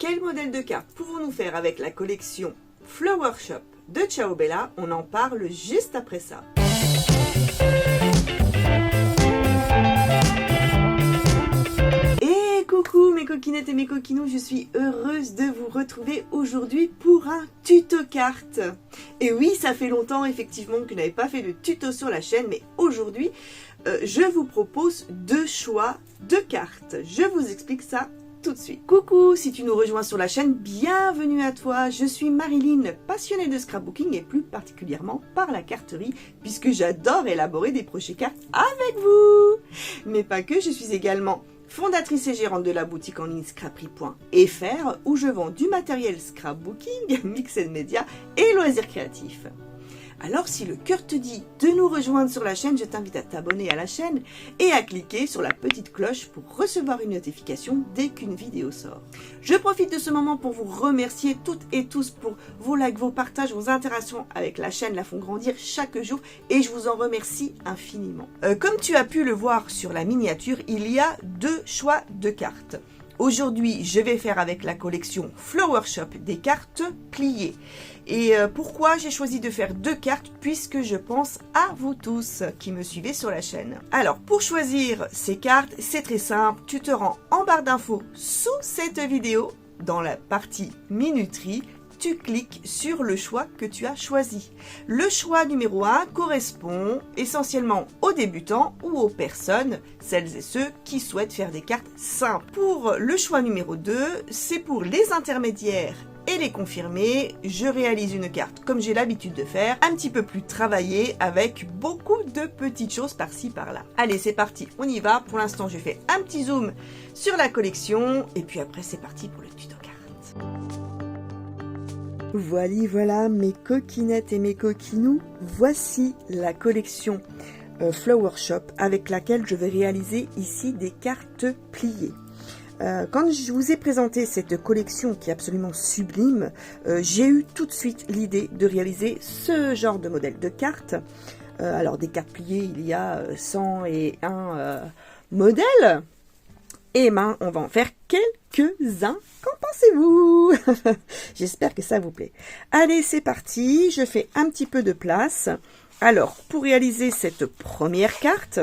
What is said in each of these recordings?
Quel modèle de carte pouvons-nous faire avec la collection Flower Shop de Ciao Bella? On en parle juste après ça. Et coucou mes coquinettes et mes coquinous, je suis heureuse de vous retrouver aujourd'hui pour un tuto carte. Et oui, ça fait longtemps effectivement que je n'avais pas fait de tuto sur la chaîne, mais aujourd'hui, je vous propose deux choix de cartes. Je vous explique ça tout de suite. Coucou, si tu nous rejoins sur la chaîne, bienvenue à toi. Je suis Marilyn, passionnée de scrapbooking et plus particulièrement par la carterie, puisque j'adore élaborer des projets cartes avec vous. Mais pas que, je suis également fondatrice et gérante de la boutique en ligne scrapery.fr où je vends du matériel scrapbooking, mix and media et loisirs créatifs. Alors si le cœur te dit de nous rejoindre sur la chaîne, je t'invite à t'abonner à la chaîne et à cliquer sur la petite cloche pour recevoir une notification dès qu'une vidéo sort. Je profite de ce moment pour vous remercier toutes et tous pour vos likes, vos partages, vos interactions avec la chaîne, la font grandir chaque jour et je vous en remercie infiniment. Comme tu as pu le voir sur la miniature, il y a deux choix de cartes. Aujourd'hui, je vais faire avec la collection Flower Shop des cartes pliées. Et pourquoi j'ai choisi de faire deux cartes? Puisque je pense à vous tous qui me suivez sur la chaîne. Alors, pour choisir ces cartes, c'est très simple. Tu te rends en barre d'infos sous cette vidéo, dans la partie minuterie. Tu cliques sur le choix que tu as choisi. Le choix numéro 1 correspond essentiellement aux débutants ou aux personnes, celles et ceux qui souhaitent faire des cartes simples. Pour le choix numéro 2, c'est pour les intermédiaires et les confirmés. Je réalise une carte comme j'ai l'habitude de faire, un petit peu plus travaillée avec beaucoup de petites choses par-ci par-là. Allez, c'est parti, on y va. Pour l'instant, je fais un petit zoom sur la collection et puis après, c'est parti pour le tuto carte. Voilà mes coquinettes et mes coquinous, voici la collection Flower Shop avec laquelle je vais réaliser ici des cartes pliées. Quand je vous ai présenté cette collection qui est absolument sublime, j'ai eu tout de suite l'idée de réaliser ce genre de modèle de cartes. Alors des cartes pliées, il y a 101 modèles. Et ben, on va en faire quelques-uns. Qu'en pensez-vous? J'espère que ça vous plaît. Allez, c'est parti. Je fais un petit peu de place. Alors, pour réaliser cette première carte,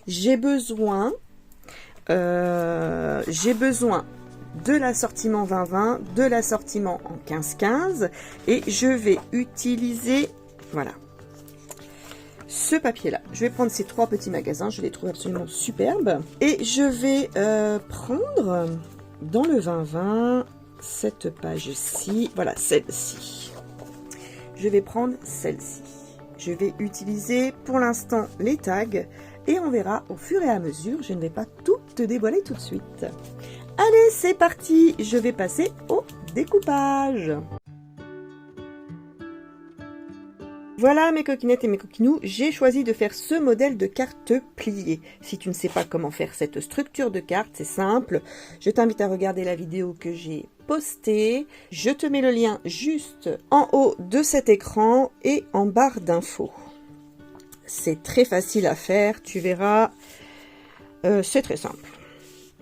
j'ai besoin de l'assortiment 20-20, de l'assortiment en 15-15 et je vais utiliser, voilà, ce papier là. Je vais prendre ces trois petits magasins, je les trouve absolument superbes et je vais prendre dans le 20-20 cette page-ci, voilà, celle-ci. Je vais prendre celle-ci. Je vais utiliser pour l'instant les tags et on verra au fur et à mesure. Je ne vais pas tout te dévoiler tout de suite. Allez, c'est parti. Je vais passer au découpage. Voilà mes coquinettes et mes coquinous, j'ai choisi de faire ce modèle de carte pliée. Si tu ne sais pas comment faire cette structure de carte, c'est simple. Je t'invite à regarder la vidéo que j'ai postée. Je te mets le lien juste en haut de cet écran et en barre d'infos. C'est très facile à faire, tu verras. C'est très simple.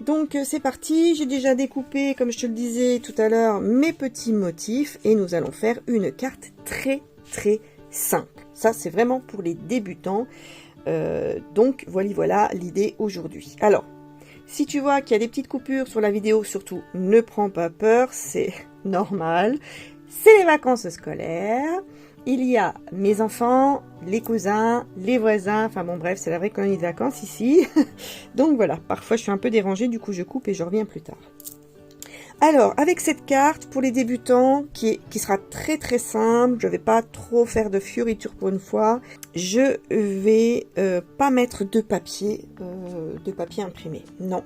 Donc c'est parti, j'ai déjà découpé, comme je te le disais tout à l'heure, mes petits motifs et nous allons faire une carte très simple. Ça, c'est vraiment pour les débutants. Donc, voilà l'idée aujourd'hui. Alors, si tu vois qu'il y a des petites coupures sur la vidéo, surtout, ne prends pas peur, c'est normal. C'est les vacances scolaires. Il y a mes enfants, les cousins, les voisins. Enfin bon, bref, c'est la vraie colonie de vacances ici. Donc voilà, parfois je suis un peu dérangée, du coup je coupe et je reviens plus tard. Alors, avec cette carte, pour les débutants, qui sera très simple, je ne vais pas trop faire de fioritures pour une fois, je vais pas mettre de papier imprimé, non.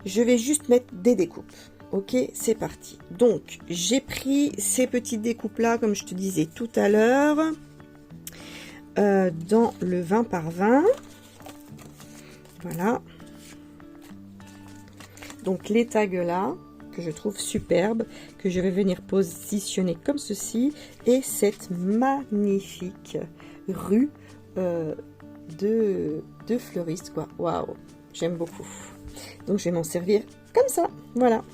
Je vais juste mettre des découpes. Ok, c'est parti. Donc, j'ai pris ces petites découpes-là, comme je te disais tout à l'heure, dans le 20 par 20. Voilà. Donc, les tags là, que je trouve superbe, que je vais venir positionner comme ceci, et cette magnifique rue de fleuriste, quoi. Waouh, j'aime beaucoup. Donc je vais m'en servir comme ça, voilà.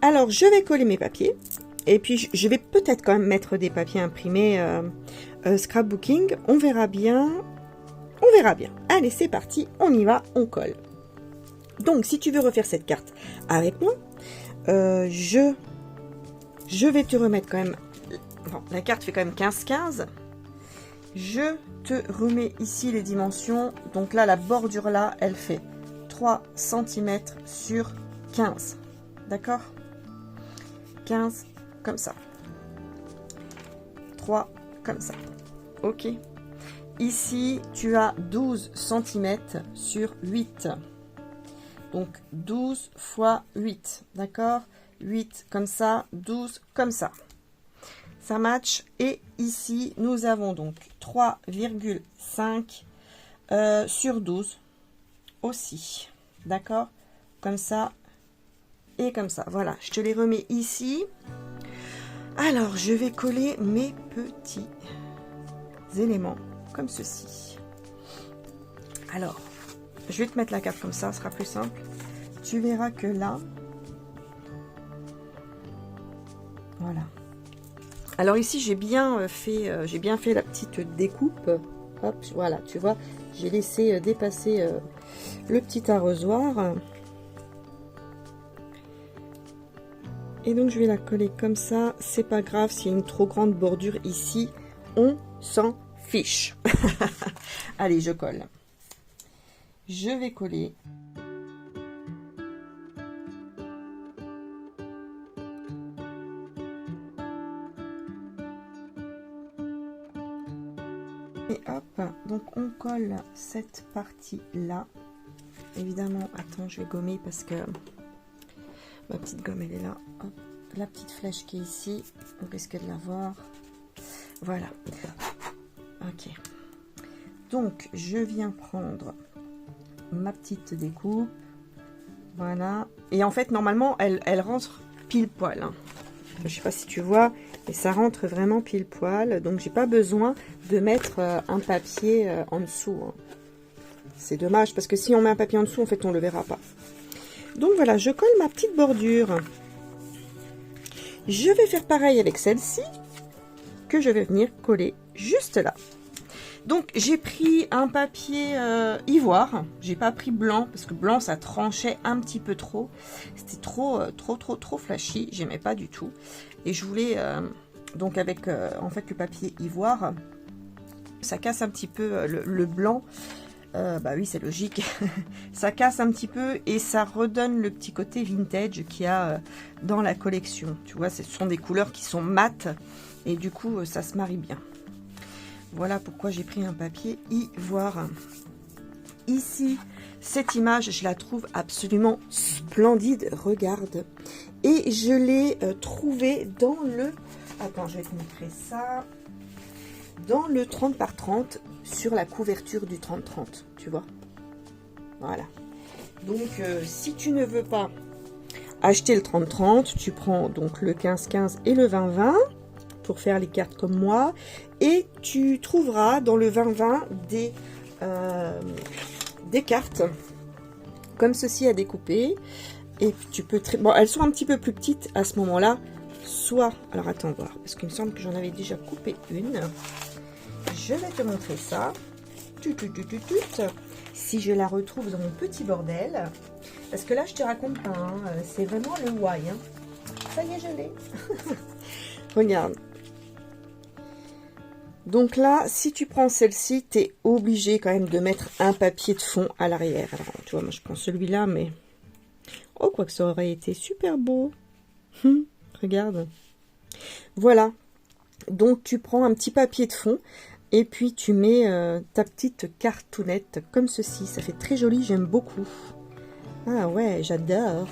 Alors, je vais coller mes papiers. Et puis, je vais peut-être quand même mettre des papiers imprimés scrapbooking. On verra bien. On verra bien. Allez, c'est parti. On y va, on colle. Donc, si tu veux refaire cette carte avec moi, je vais te remettre quand même... Bon, la carte fait quand même 15-15. Je te remets ici les dimensions. Donc là, la bordure là, elle fait 3 cm sur 15. D'accord? 15 comme ça. 3 comme ça. Ok. Ici, tu as 12 cm sur 8. Donc 12 fois 8. D'accord? 8 comme ça, 12 comme ça. Ça match. Et ici, nous avons donc 3,5 sur 12 aussi. D'accord? Comme ça et comme ça. Voilà, je te les remets ici. Alors, je vais coller mes petits éléments comme ceci. Alors, je vais te mettre la carte comme ça, ce sera plus simple. Tu verras que là, voilà. Alors ici, j'ai bien fait la petite découpe. Hop, voilà, tu vois, j'ai laissé dépasser le petit arrosoir. Et donc, je vais la coller comme ça. C'est pas grave s'il y a une trop grande bordure ici. On s'en fiche. Allez, je colle. Je vais coller. Et hop, donc on colle cette partie là. Évidemment, attends, je vais gommer parce que ma petite gomme elle est là. Hop, la petite flèche qui est ici, on risque de la voir. Voilà. Ok. Donc je viens prendre ma petite découpe. Voilà. Et en fait, normalement, elle rentre pile poil. Hein. Je sais pas si tu vois, mais ça rentre vraiment pile poil. Donc j'ai pas besoin de mettre un papier en dessous. Hein. C'est dommage parce que si on met un papier en dessous, en fait, on le verra pas. Donc voilà, je colle ma petite bordure. Je vais faire pareil avec celle-ci que je vais venir coller juste là. Donc j'ai pris un papier ivoire. J'ai pas pris blanc parce que blanc ça tranchait un petit peu trop. C'était trop flashy. J'aimais pas du tout. Et je voulais donc avec en fait le papier ivoire, ça casse un petit peu le blanc. Bah oui, c'est logique. Ça casse un petit peu et ça redonne le petit côté vintage qu'il y a dans la collection. Tu vois, ce sont des couleurs qui sont mates et du coup, ça se marie bien. Voilà pourquoi j'ai pris un papier ivoire. Ici, cette image, je la trouve absolument splendide. Regarde. Et je l'ai trouvée dans le... Attends, je vais te montrer ça. Dans le 30 par 30 sur la couverture du 30-30, tu vois. Voilà. Donc, si tu ne veux pas acheter le 30-30, tu prends donc le 15-15 et le 20-20 pour faire les cartes comme moi. Et tu trouveras dans le 20-20 des cartes comme ceci à découper. Et tu peux... Bon, elles sont un petit peu plus petites à ce moment-là. Soit... Alors, attends voir, parce qu'il me semble que j'en avais déjà coupé une. Je vais te montrer ça. Si je la retrouve dans mon petit bordel. Parce que là, je te raconte pas. Hein, c'est vraiment le why. Hein. Ça y est, je l'ai. Regarde. Donc là, si tu prends celle-ci, tu es obligé quand même de mettre un papier de fond à l'arrière. Alors, tu vois, moi, je prends celui-là, mais... Oh, quoi que ça aurait été super beau. Regarde. Voilà. Donc, tu prends un petit papier de fond et puis tu mets ta petite cartonnette comme ceci. Ça fait très joli, j'aime beaucoup. Ah ouais, j'adore.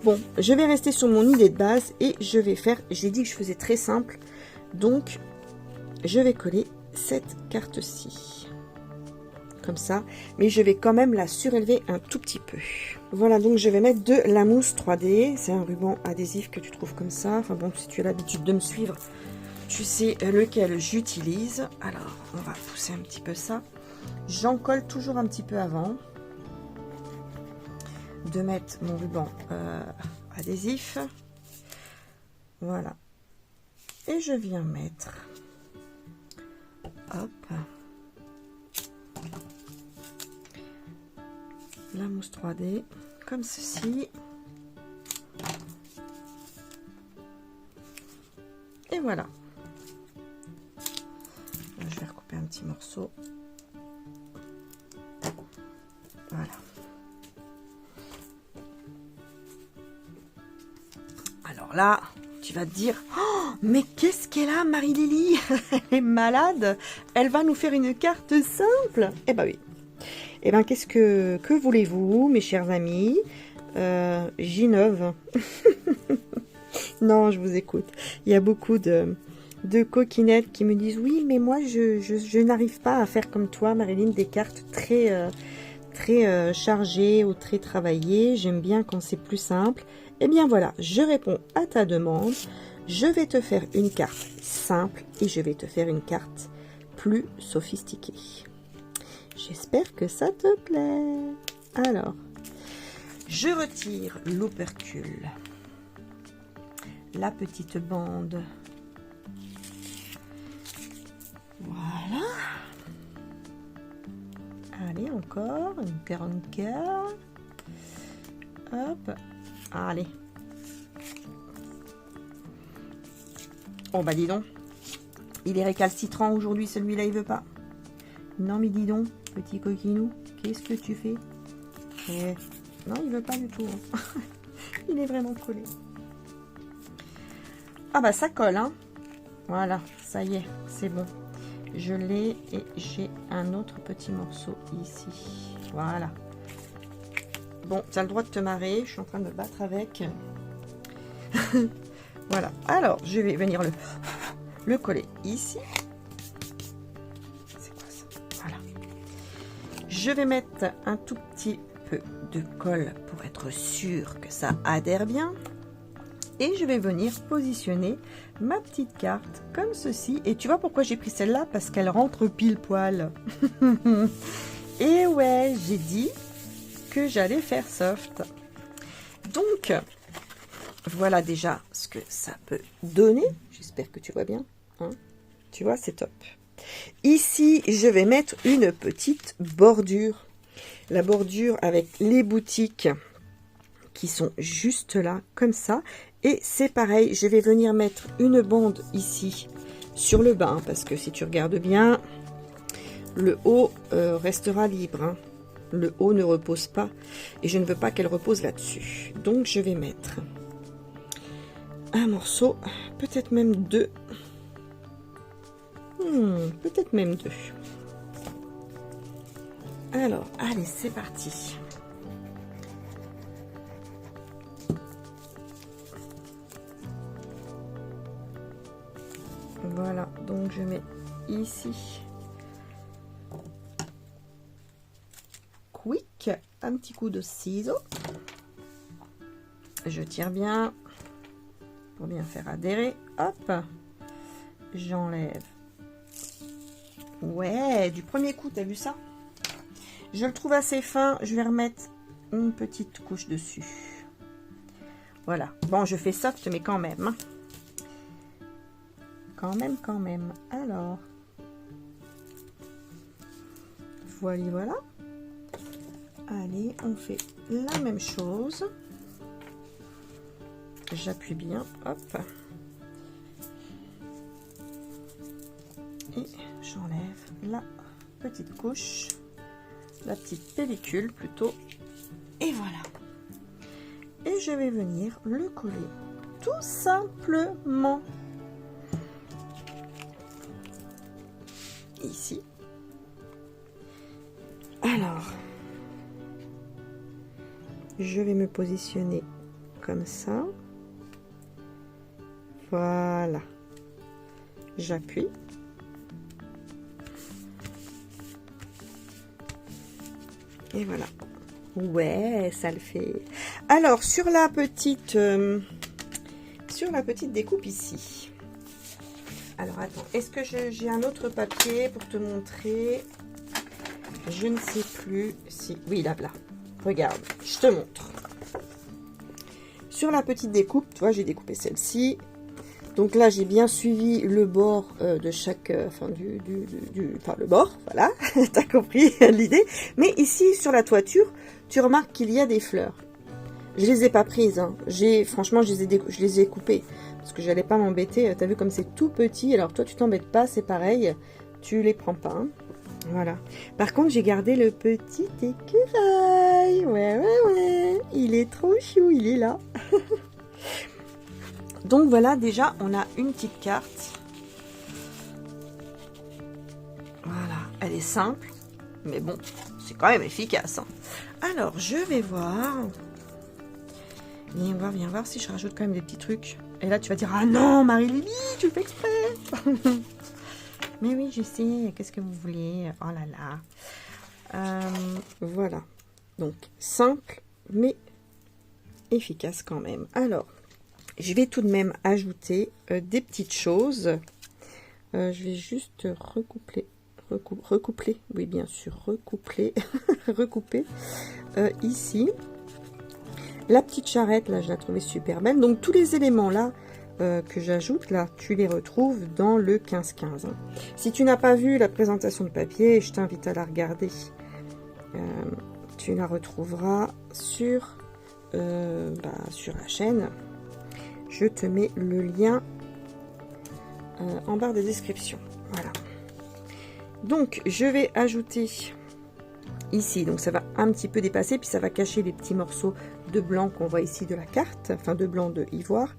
Bon, je vais rester sur mon idée de base et je vais faire... J'ai dit que je faisais très simple. Donc, je vais coller cette carte-ci. Comme ça. Mais je vais quand même la surélever un tout petit peu. Voilà, donc je vais mettre de la mousse 3D. C'est un ruban adhésif que tu trouves comme ça. Enfin bon, si tu as l'habitude de me suivre, tu sais lequel j'utilise. Alors, on va pousser un petit peu ça. J'en colle toujours un petit peu avant de mettre mon ruban. adhésif. Voilà. Et je viens mettre, hop, la mousse 3D, comme ceci. Et voilà. Là, je vais recouper un petit morceau. Voilà. Alors là, tu vas te dire, oh, mais qu'est-ce qu'elle a, Marie-Lily? Elle est malade. Elle va nous faire une carte simple. Eh ben oui. Eh ben, que voulez-vous, mes chers amis? Gineuve. Non, je vous écoute. Il y a beaucoup de coquinettes qui me disent, oui, mais moi, je n'arrive pas à faire comme toi, Marilyn, des cartes très chargées ou très travaillées. J'aime bien quand c'est plus simple. Eh bien voilà, je réponds à ta demande. Je vais te faire une carte simple et je vais te faire une carte plus sophistiquée. J'espère que ça te plaît. Alors, je retire l'opercule, la petite bande. Voilà. Allez, encore une 44. Hop. Allez. Oh bah dis donc. Il est récalcitrant aujourd'hui, celui-là, il veut pas. Non mais dis donc, petit coquinou, qu'est-ce que tu fais? Non, il veut pas du tout. Hein. Il est vraiment collé. Ah bah ça colle, hein. Voilà, ça y est, c'est bon. Je l'ai et j'ai un autre petit morceau ici. Voilà. Bon, tu as le droit de te marrer. Je suis en train de me battre avec. Voilà. Alors, je vais venir le coller ici. C'est quoi ça? Voilà. Je vais mettre un tout petit peu de colle pour être sûr que ça adhère bien. Et je vais venir positionner ma petite carte comme ceci. Et tu vois pourquoi j'ai pris celle-là? Parce qu'elle rentre pile poil. Et ouais, j'ai dit que j'allais faire soft. Donc, voilà déjà ce que ça peut donner. J'espère que tu vois bien. Hein, tu vois, c'est top. Ici, je vais mettre une petite bordure. La bordure avec les boutiques qui sont juste là, comme ça. Et c'est pareil, je vais venir mettre une bande ici sur le bas, hein, parce que si tu regardes bien, le haut restera libre. Hein. Le haut ne repose pas et je ne veux pas qu'elle repose là-dessus. Donc je vais mettre un morceau, peut-être même deux. Peut-être même deux. Alors, allez, c'est parti. Voilà, donc je mets ici quick, un petit coup de ciseau. Je tire bien pour bien faire adhérer. Hop, j'enlève. Ouais, du premier coup, t'as vu ça? Je le trouve assez fin. Je vais remettre une petite couche dessus. Voilà. Bon, je fais soft, mais quand même. Hein. Quand même. Alors, voilà. Allez, on fait la même chose. J'appuie bien, hop. Et j'enlève la petite couche, la petite pellicule plutôt. Et voilà. Et je vais venir le coller tout simplement ici. Alors, je vais me positionner comme ça. Voilà. J'appuie. Et voilà. Ouais, ça le fait. Alors, sur la petite découpe ici. Alors, attends. Est-ce que j'ai un autre papier pour te montrer? Je ne sais plus si... Oui, là. Regarde, je te montre. Sur la petite découpe, tu vois, j'ai découpé celle-ci. Donc là, j'ai bien suivi le bord de chaque, enfin le bord, voilà, t'as compris l'idée. Mais ici, sur la toiture, tu remarques qu'il y a des fleurs. Je les ai pas prises, hein. Franchement, je les ai coupées parce que j'allais pas m'embêter. T'as vu comme c'est tout petit, alors toi, tu t'embêtes pas, c'est pareil, tu les prends pas. Hein. Voilà. Par contre, j'ai gardé le petit écureuil. Ouais, il est trop chou, il est là. Donc voilà, déjà, on a une petite carte. Voilà, elle est simple, mais bon, c'est quand même efficace. Hein. Alors, je vais voir. Viens voir si je rajoute quand même des petits trucs. Et là, tu vas dire, ah non, Marie-Lily, tu fais exprès. Mais oui, je sais, qu'est-ce que vous voulez? Oh là là. Voilà, donc simple, mais efficace quand même. Alors, je vais tout de même ajouter des petites choses. Je vais juste recoupler, oui bien sûr, recouper ici. La petite charrette, là, je la trouvais super belle. Donc, tous les éléments là que j'ajoute, là, tu les retrouves dans le 15-15. Hein. Si tu n'as pas vu la présentation de papier, je t'invite à la regarder. Tu la retrouveras sur la chaîne. Je te mets le lien en barre de description. Voilà. Donc, je vais ajouter ici. Donc, ça va un petit peu dépasser, puis ça va cacher les petits morceaux de blanc qu'on voit ici de la carte, enfin de blanc de ivoire.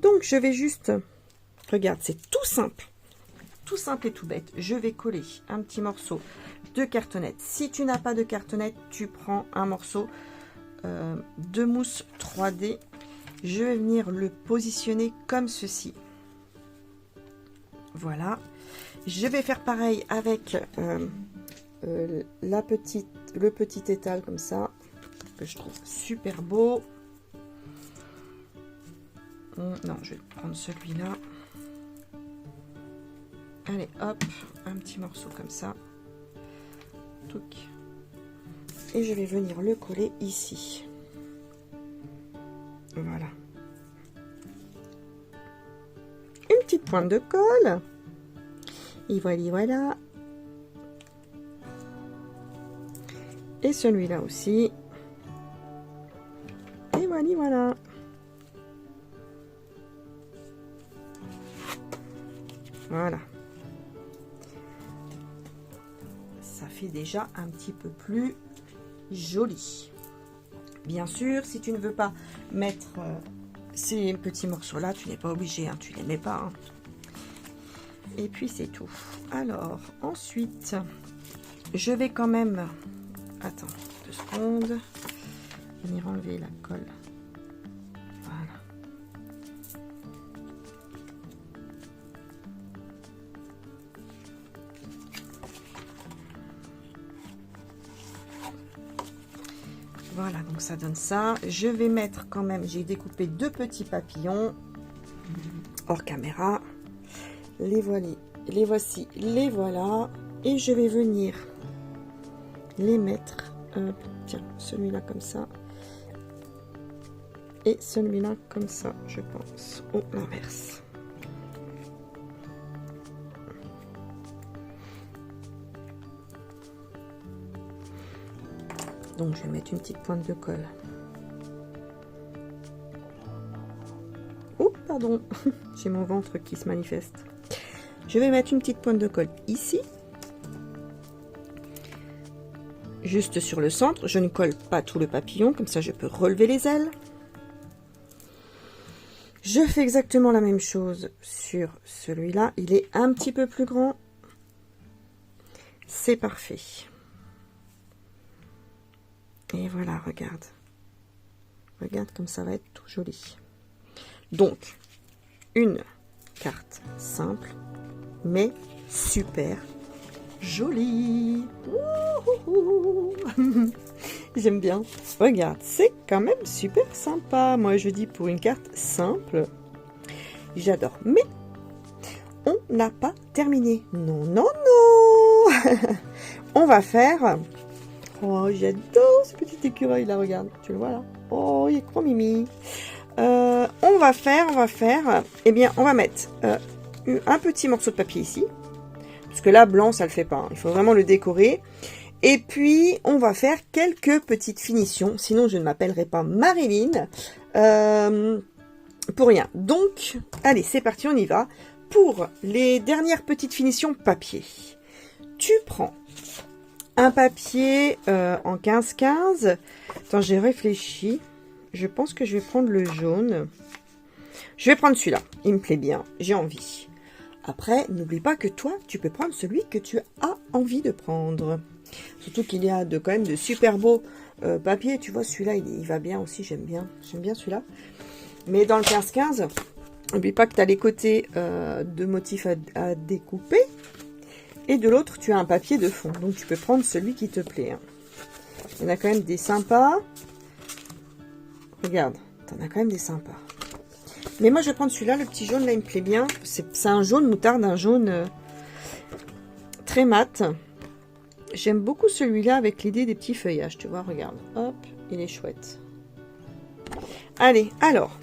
Donc, je vais juste, regarde, c'est tout simple et tout bête. Je vais coller un petit morceau de cartonnette. Si tu n'as pas de cartonnette, tu prends un morceau de mousse 3D. Je vais venir le positionner comme ceci. Voilà. Je vais faire pareil avec le petit étal comme ça, que je trouve super beau. Non, je vais prendre celui-là. Allez, hop, un petit morceau comme ça. Touc. Et je vais venir le coller ici. Voilà. Une petite pointe de colle. Et voilà. Et celui-là aussi. Et voilà. Voilà. Ça fait déjà un petit peu plus joli. Bien sûr, si tu ne veux pas mettre ces petits morceaux là, tu n'es pas obligé, hein, tu les mets pas. Hein. Et puis c'est tout. Alors ensuite, je vais quand même, attends 2 secondes, venir enlever la colle. Voilà. Voilà, donc ça donne ça. Je vais mettre quand même, j'ai découpé 2 petits papillons hors caméra. Les voici, les voilà. Et je vais venir les mettre, tiens, celui-là comme ça. Et celui-là comme ça, je pense. Ou l'inverse. Donc, je vais mettre une petite pointe de colle. Oh, pardon, j'ai mon ventre qui se manifeste. Je vais mettre une petite pointe de colle ici. Juste sur le centre. Je ne colle pas tout le papillon, comme ça je peux relever les ailes. Je fais exactement la même chose sur celui-là. Il est un petit peu plus grand. C'est parfait. Et voilà, regarde. Regarde comme ça va être tout joli. Donc, une carte simple, mais super jolie. J'aime bien. Regarde, c'est quand même super sympa. Moi, je dis pour une carte simple, j'adore. Mais on n'a pas terminé. Non, non, non. On va faire... Oh, j'adore ce petit écureuil là, regarde, tu le vois là. Oh, il est trop mimi. on va faire, eh bien, on va mettre un petit morceau de papier ici. Parce que là, blanc, ça le fait pas. Hein. Il faut vraiment le décorer. Et puis, on va faire quelques petites finitions. Sinon, je ne m'appellerai pas Marilyn. Pour rien. Donc, allez, c'est parti, on y va. Pour les dernières petites finitions papier, tu prends un papier en 15-15. Attends, j'ai réfléchi. Je pense que je vais prendre le jaune. Je vais prendre celui-là. Il me plaît bien. J'ai envie. Après, n'oublie pas que toi, tu peux prendre celui que tu as envie de prendre. Surtout qu'il y a quand même de super beaux papiers. Tu vois, celui-là, il va bien aussi. J'aime bien celui-là. Mais dans le 15-15, n'oublie pas que tu as les côtés de motifs à découper. Et de l'autre, tu as un papier de fond. Donc, tu peux prendre celui qui te plaît. Hein. Il y en a quand même des sympas. Regarde, tu en as quand même des sympas. Mais moi, je vais prendre celui-là. Le petit jaune, là, il me plaît bien. C'est un jaune moutarde, un jaune très mat. J'aime beaucoup celui-là avec l'idée des petits feuillages. Tu vois, regarde. Hop, il est chouette. Allez, alors.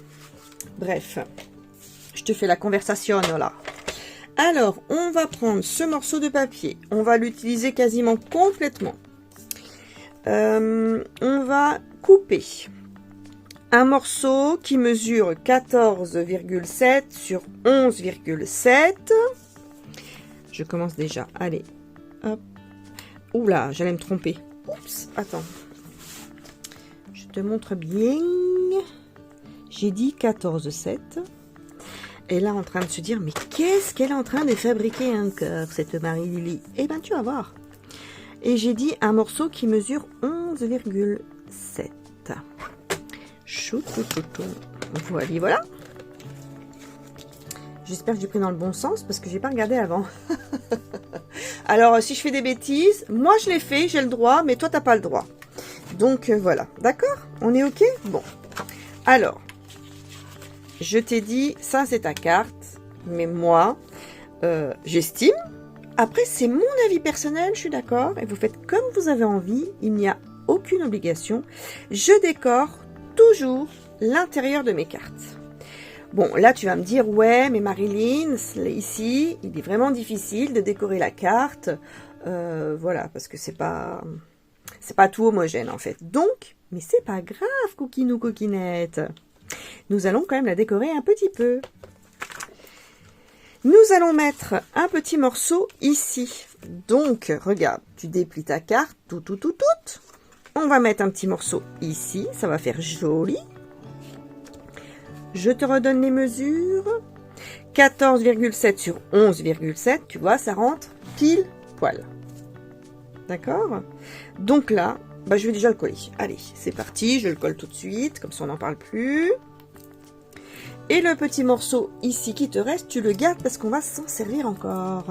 Bref. Je te fais la conversation, là. Alors, on va prendre ce morceau de papier. On va l'utiliser quasiment complètement. On va couper un morceau qui mesure 14,7 sur 11,7. Je commence déjà. Allez. Hop. Oula, j'allais me tromper. Oups, attends. Je te montre bien. J'ai dit 14,7. Et là, en train de se dire, mais qu'est-ce qu'elle est en train de fabriquer encore, cette Marie-Lily? Eh bien, tu vas voir. Et j'ai dit un morceau qui mesure 11,7. Choutou. Voilà. J'espère que j'ai pris dans le bon sens, parce que j'ai pas regardé avant. Alors, si je fais des bêtises, moi, je l'ai fait, j'ai le droit, mais toi, t'as pas le droit. Donc, voilà. D'accord? On est OK? Bon. Alors, je t'ai dit, ça c'est ta carte, mais moi, j'estime. Après, c'est mon avis personnel, je suis d'accord, et vous faites comme vous avez envie, il n'y a aucune obligation. Je décore toujours l'intérieur de mes cartes. Bon, là tu vas me dire, ouais, mais Marilyn, ici, il est vraiment difficile de décorer la carte. Voilà, parce que c'est pas tout homogène en fait. Donc, mais c'est pas grave, coquinou, coquinette. Nous allons quand même la décorer un petit peu. Nous allons mettre un petit morceau ici. Donc, regarde, tu déplies ta carte, tout. On va mettre un petit morceau ici, ça va faire joli. Je te redonne les mesures. 14,7 sur 11,7, tu vois, ça rentre pile poil. D'accord? Donc là, bah, je vais déjà le coller. Allez, c'est parti, je le colle tout de suite, comme ça on n'en parle plus. Et le petit morceau ici qui te reste, tu le gardes parce qu'on va s'en servir encore.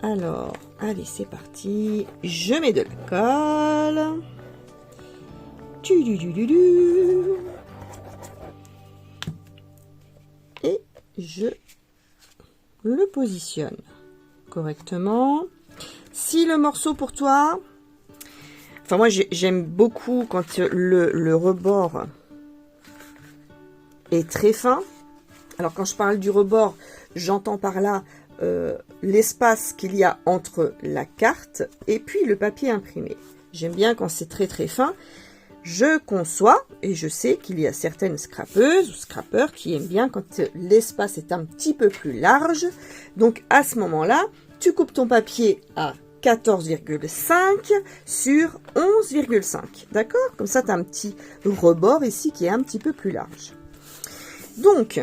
Alors, allez, c'est parti. Je mets de la colle. Et je le positionne correctement. Si le morceau pour toi... Enfin, moi, j'aime beaucoup quand le rebord est très fin. Alors, quand je parle du rebord, j'entends par là l'espace qu'il y a entre la carte et puis le papier imprimé. J'aime bien quand c'est très fin. Je conçois et je sais qu'il y a certaines scrapeuses ou scrapeurs qui aiment bien quand l'espace est un petit peu plus large. Donc, à ce moment-là, tu coupes ton papier à 14,5 sur 11,5. D'accord? Comme ça, tu as un petit rebord ici qui est un petit peu plus large. Donc,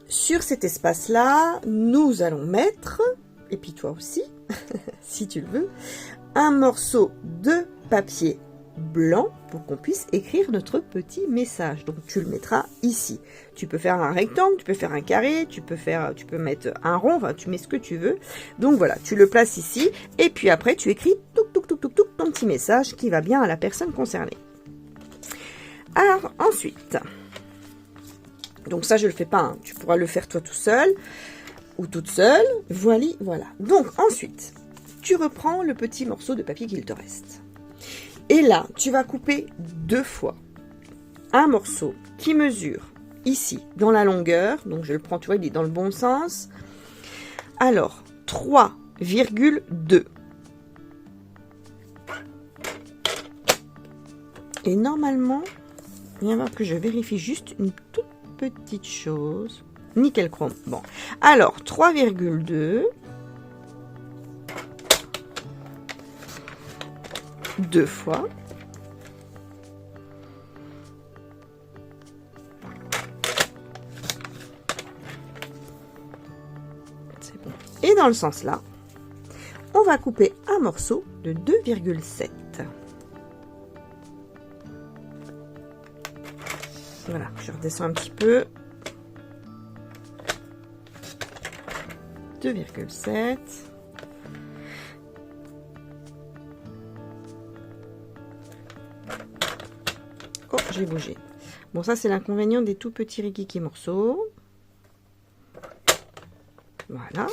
sur cet espace-là, nous allons mettre, et puis toi aussi, si tu le veux, un morceau de papier blanc pour qu'on puisse écrire notre petit message. Donc, tu le mettras ici. Tu peux faire un rectangle, tu peux faire un carré, tu peux mettre un rond, enfin, tu mets ce que tu veux. Donc, voilà, tu le places ici, et puis après, tu écris ton petit message qui va bien à la personne concernée. Alors, ensuite... Donc ça, je le fais pas. Hein. Tu pourras le faire toi tout seul ou toute seule. Voilà. Donc ensuite, tu reprends le petit morceau de papier qu'il te reste. Et là, tu vas couper deux fois. un morceau qui mesure ici dans la longueur, donc je le prends, tu vois, il est dans le bon sens. Alors 3,2. Et normalement, viens voir que je vérifie juste une toute petite chose. Nickel chrome. Bon, alors 3,2. 2 fois. C'est bon. Et dans le sens là, on va couper un morceau de 2,7. Voilà, je redescends un petit peu. 2,7. Oh, j'ai bougé. Bon, ça, c'est l'inconvénient des tout petits rikiki morceaux. Voilà.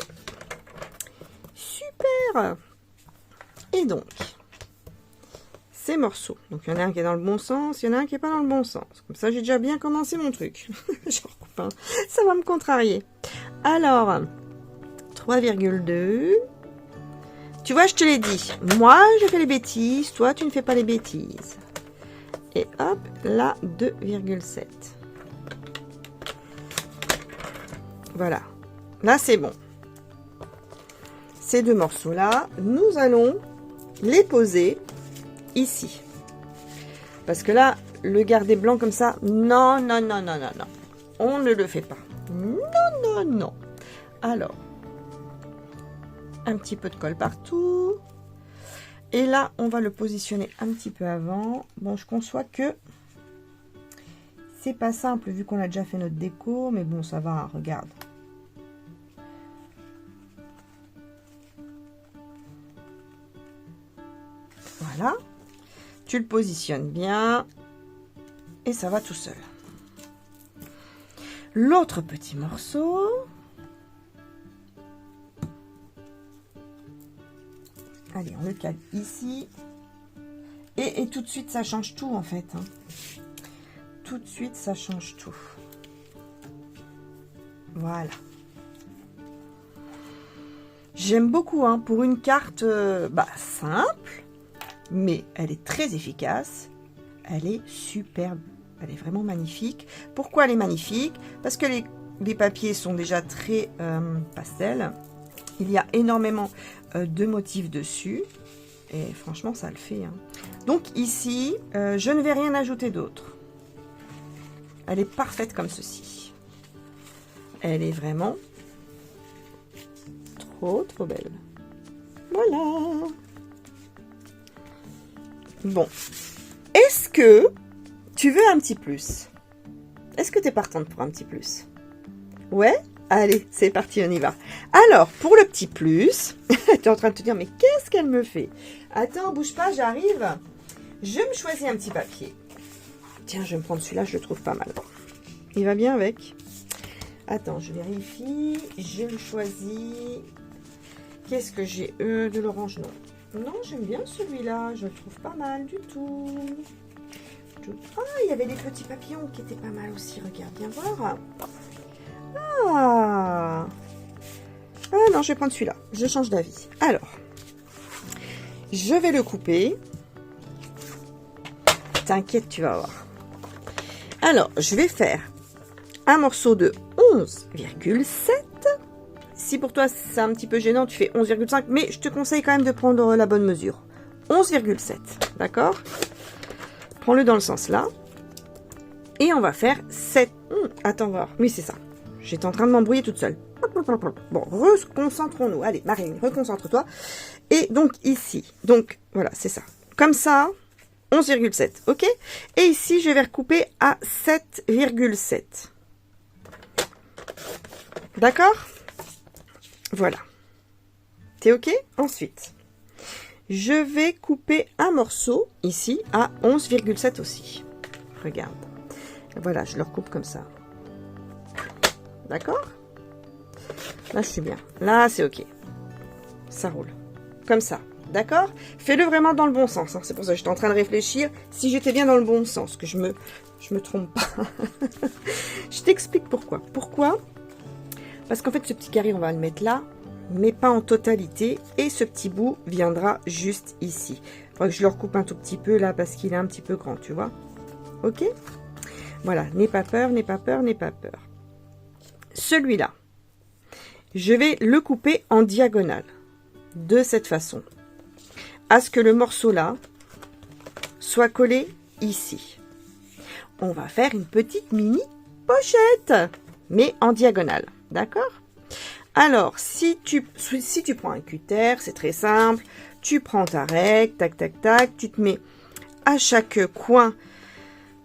Super! Et donc, ces morceaux. Donc, il y en a un qui est dans le bon sens, il y en a un qui n'est pas dans le bon sens. Comme ça, j'ai déjà bien commencé mon truc. Je recoupe un. Ça va me contrarier. Alors, 3,2. Tu vois, je te l'ai dit. Moi, je fais les bêtises. Toi, tu ne fais pas les bêtises. Et hop, là, 2,7. Voilà. Là, c'est bon. Ces deux morceaux-là, nous allons les poser ici. Parce que là, le garder blanc comme ça, non, non, non, non, non, non. On ne le fait pas. Non, non, non. Alors, un petit peu de colle partout. Et là, on va le positionner un petit peu avant. Bon, je conçois que c'est pas simple vu qu'on a déjà fait notre déco, mais bon, ça va, regarde. Voilà. Tu le positionnes bien et ça va tout seul. L'autre petit morceau. Allez, on le cale ici. Et tout de suite, ça change tout, en fait. Hein. Tout de suite, ça change tout. Voilà. J'aime beaucoup, hein, pour une carte simple, mais elle est très efficace. Elle est superbe. Elle est vraiment magnifique. Pourquoi elle est magnifique? Parce que les papiers sont déjà très pastel. Il y a énormément de motifs dessus. Et franchement, ça le fait. Hein. Donc ici, je ne vais rien ajouter d'autre. Elle est parfaite comme ceci. Elle est vraiment trop, trop belle. Voilà. Bon. Est-ce que tu veux un petit plus? Est-ce que tu es partante pour un petit plus? Ouais? Allez, c'est parti, on y va. Alors, pour le petit plus, tu es en train de te dire, mais qu'est-ce qu'elle me fait? Attends, bouge pas, j'arrive. Je me choisis un petit papier. Tiens, je vais me prendre celui-là, je le trouve pas mal. Il va bien avec. Attends, je vérifie. Je le choisis. Qu'est-ce que j'ai? De l'orange, non. Non, j'aime bien celui-là. Je le trouve pas mal du tout. Ah, il y avait des petits papillons qui étaient pas mal aussi. Regarde, viens voir. Ah non, je vais prendre celui-là. Je change d'avis. Alors, je vais le couper. T'inquiète, tu vas voir. Alors, je vais faire un morceau de 11,7. Si pour toi, c'est un petit peu gênant, tu fais 11,5. Mais je te conseille quand même de prendre la bonne mesure. 11,7. D'accord? Prends-le dans le sens là. Et on va faire 7. Attends, voir. Oui, c'est ça. J'étais en train de m'embrouiller toute seule. Bon, reconcentrons-nous. Allez, Marine, reconcentre-toi. Et donc ici, donc voilà, c'est ça. Comme ça, 11,7, ok? Et ici, je vais recouper à 7,7. D'accord? Voilà. T'es ok? Ensuite, je vais couper un morceau ici à 11,7 aussi. Regarde. Voilà, je le recoupe comme ça. D'accord? Là, je suis bien. Là, c'est ok. Ça roule. Comme ça. D'accord? Fais-le vraiment dans le bon sens. Hein. C'est pour ça que j'étais en train de réfléchir si j'étais bien dans le bon sens. Que je je me trompe pas. Je t'explique pourquoi. Pourquoi? Parce qu'en fait, ce petit carré, on va le mettre là, mais pas en totalité. Et ce petit bout viendra juste ici. Il faudra que je le recoupe un tout petit peu là, parce qu'il est un petit peu grand, tu vois. Ok? Voilà, n'aie pas peur, n'aie pas peur, n'aie pas peur. Celui-là, je vais le couper en diagonale. De cette façon. À ce que le morceau là soit collé ici. On va faire une petite mini pochette, mais en diagonale, d'accord? Alors, si tu prends un cutter, c'est très simple, tu prends ta règle, tac, tac, tac, tu te mets à chaque coin,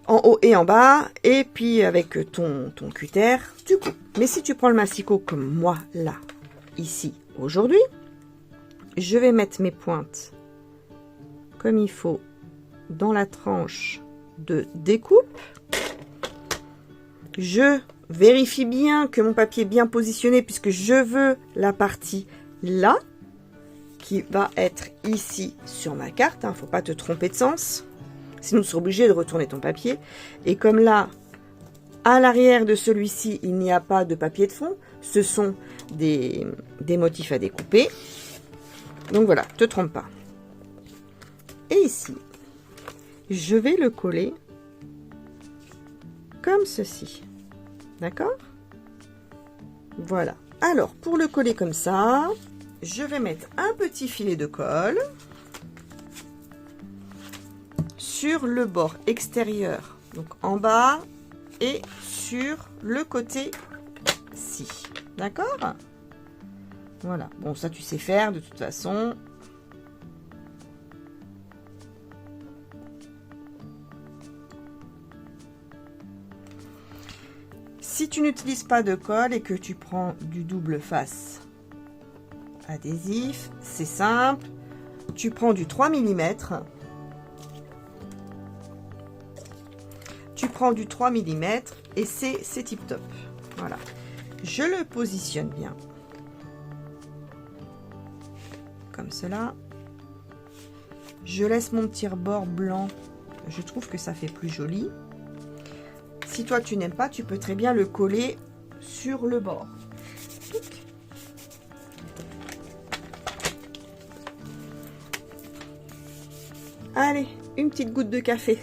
en haut et en bas, et puis avec ton cutter, tu coupes. Mais si tu prends le massicot comme moi, là, ici, aujourd'hui, je vais mettre mes pointes comme il faut dans la tranche de découpe. Je vérifie bien que mon papier est bien positionné puisque je veux la partie là qui va être ici sur ma carte. Il ne faut pas te tromper de sens. Sinon, tu seras obligé de retourner ton papier. Et comme là, à l'arrière de celui-ci, il n'y a pas de papier de fond. Ce sont des motifs à découper. Donc voilà, te trompe pas. Et ici, je vais le coller comme ceci. D'accord? Voilà. Alors, pour le coller comme ça, je vais mettre un petit filet de colle sur le bord extérieur, donc en bas, et sur le côté-ci. D'accord? Voilà. Bon, ça, tu sais faire de toute façon. Si tu n'utilises pas de colle et que tu prends du double face adhésif, c'est simple. Tu prends du 3 mm. Tu prends du 3 mm et c'est tip top. Voilà. Je le positionne bien. Comme cela. Je laisse mon petit rebord blanc. Je trouve que ça fait plus joli. Si toi tu n'aimes pas, tu peux très bien le coller sur le bord. Allez, une petite goutte de café.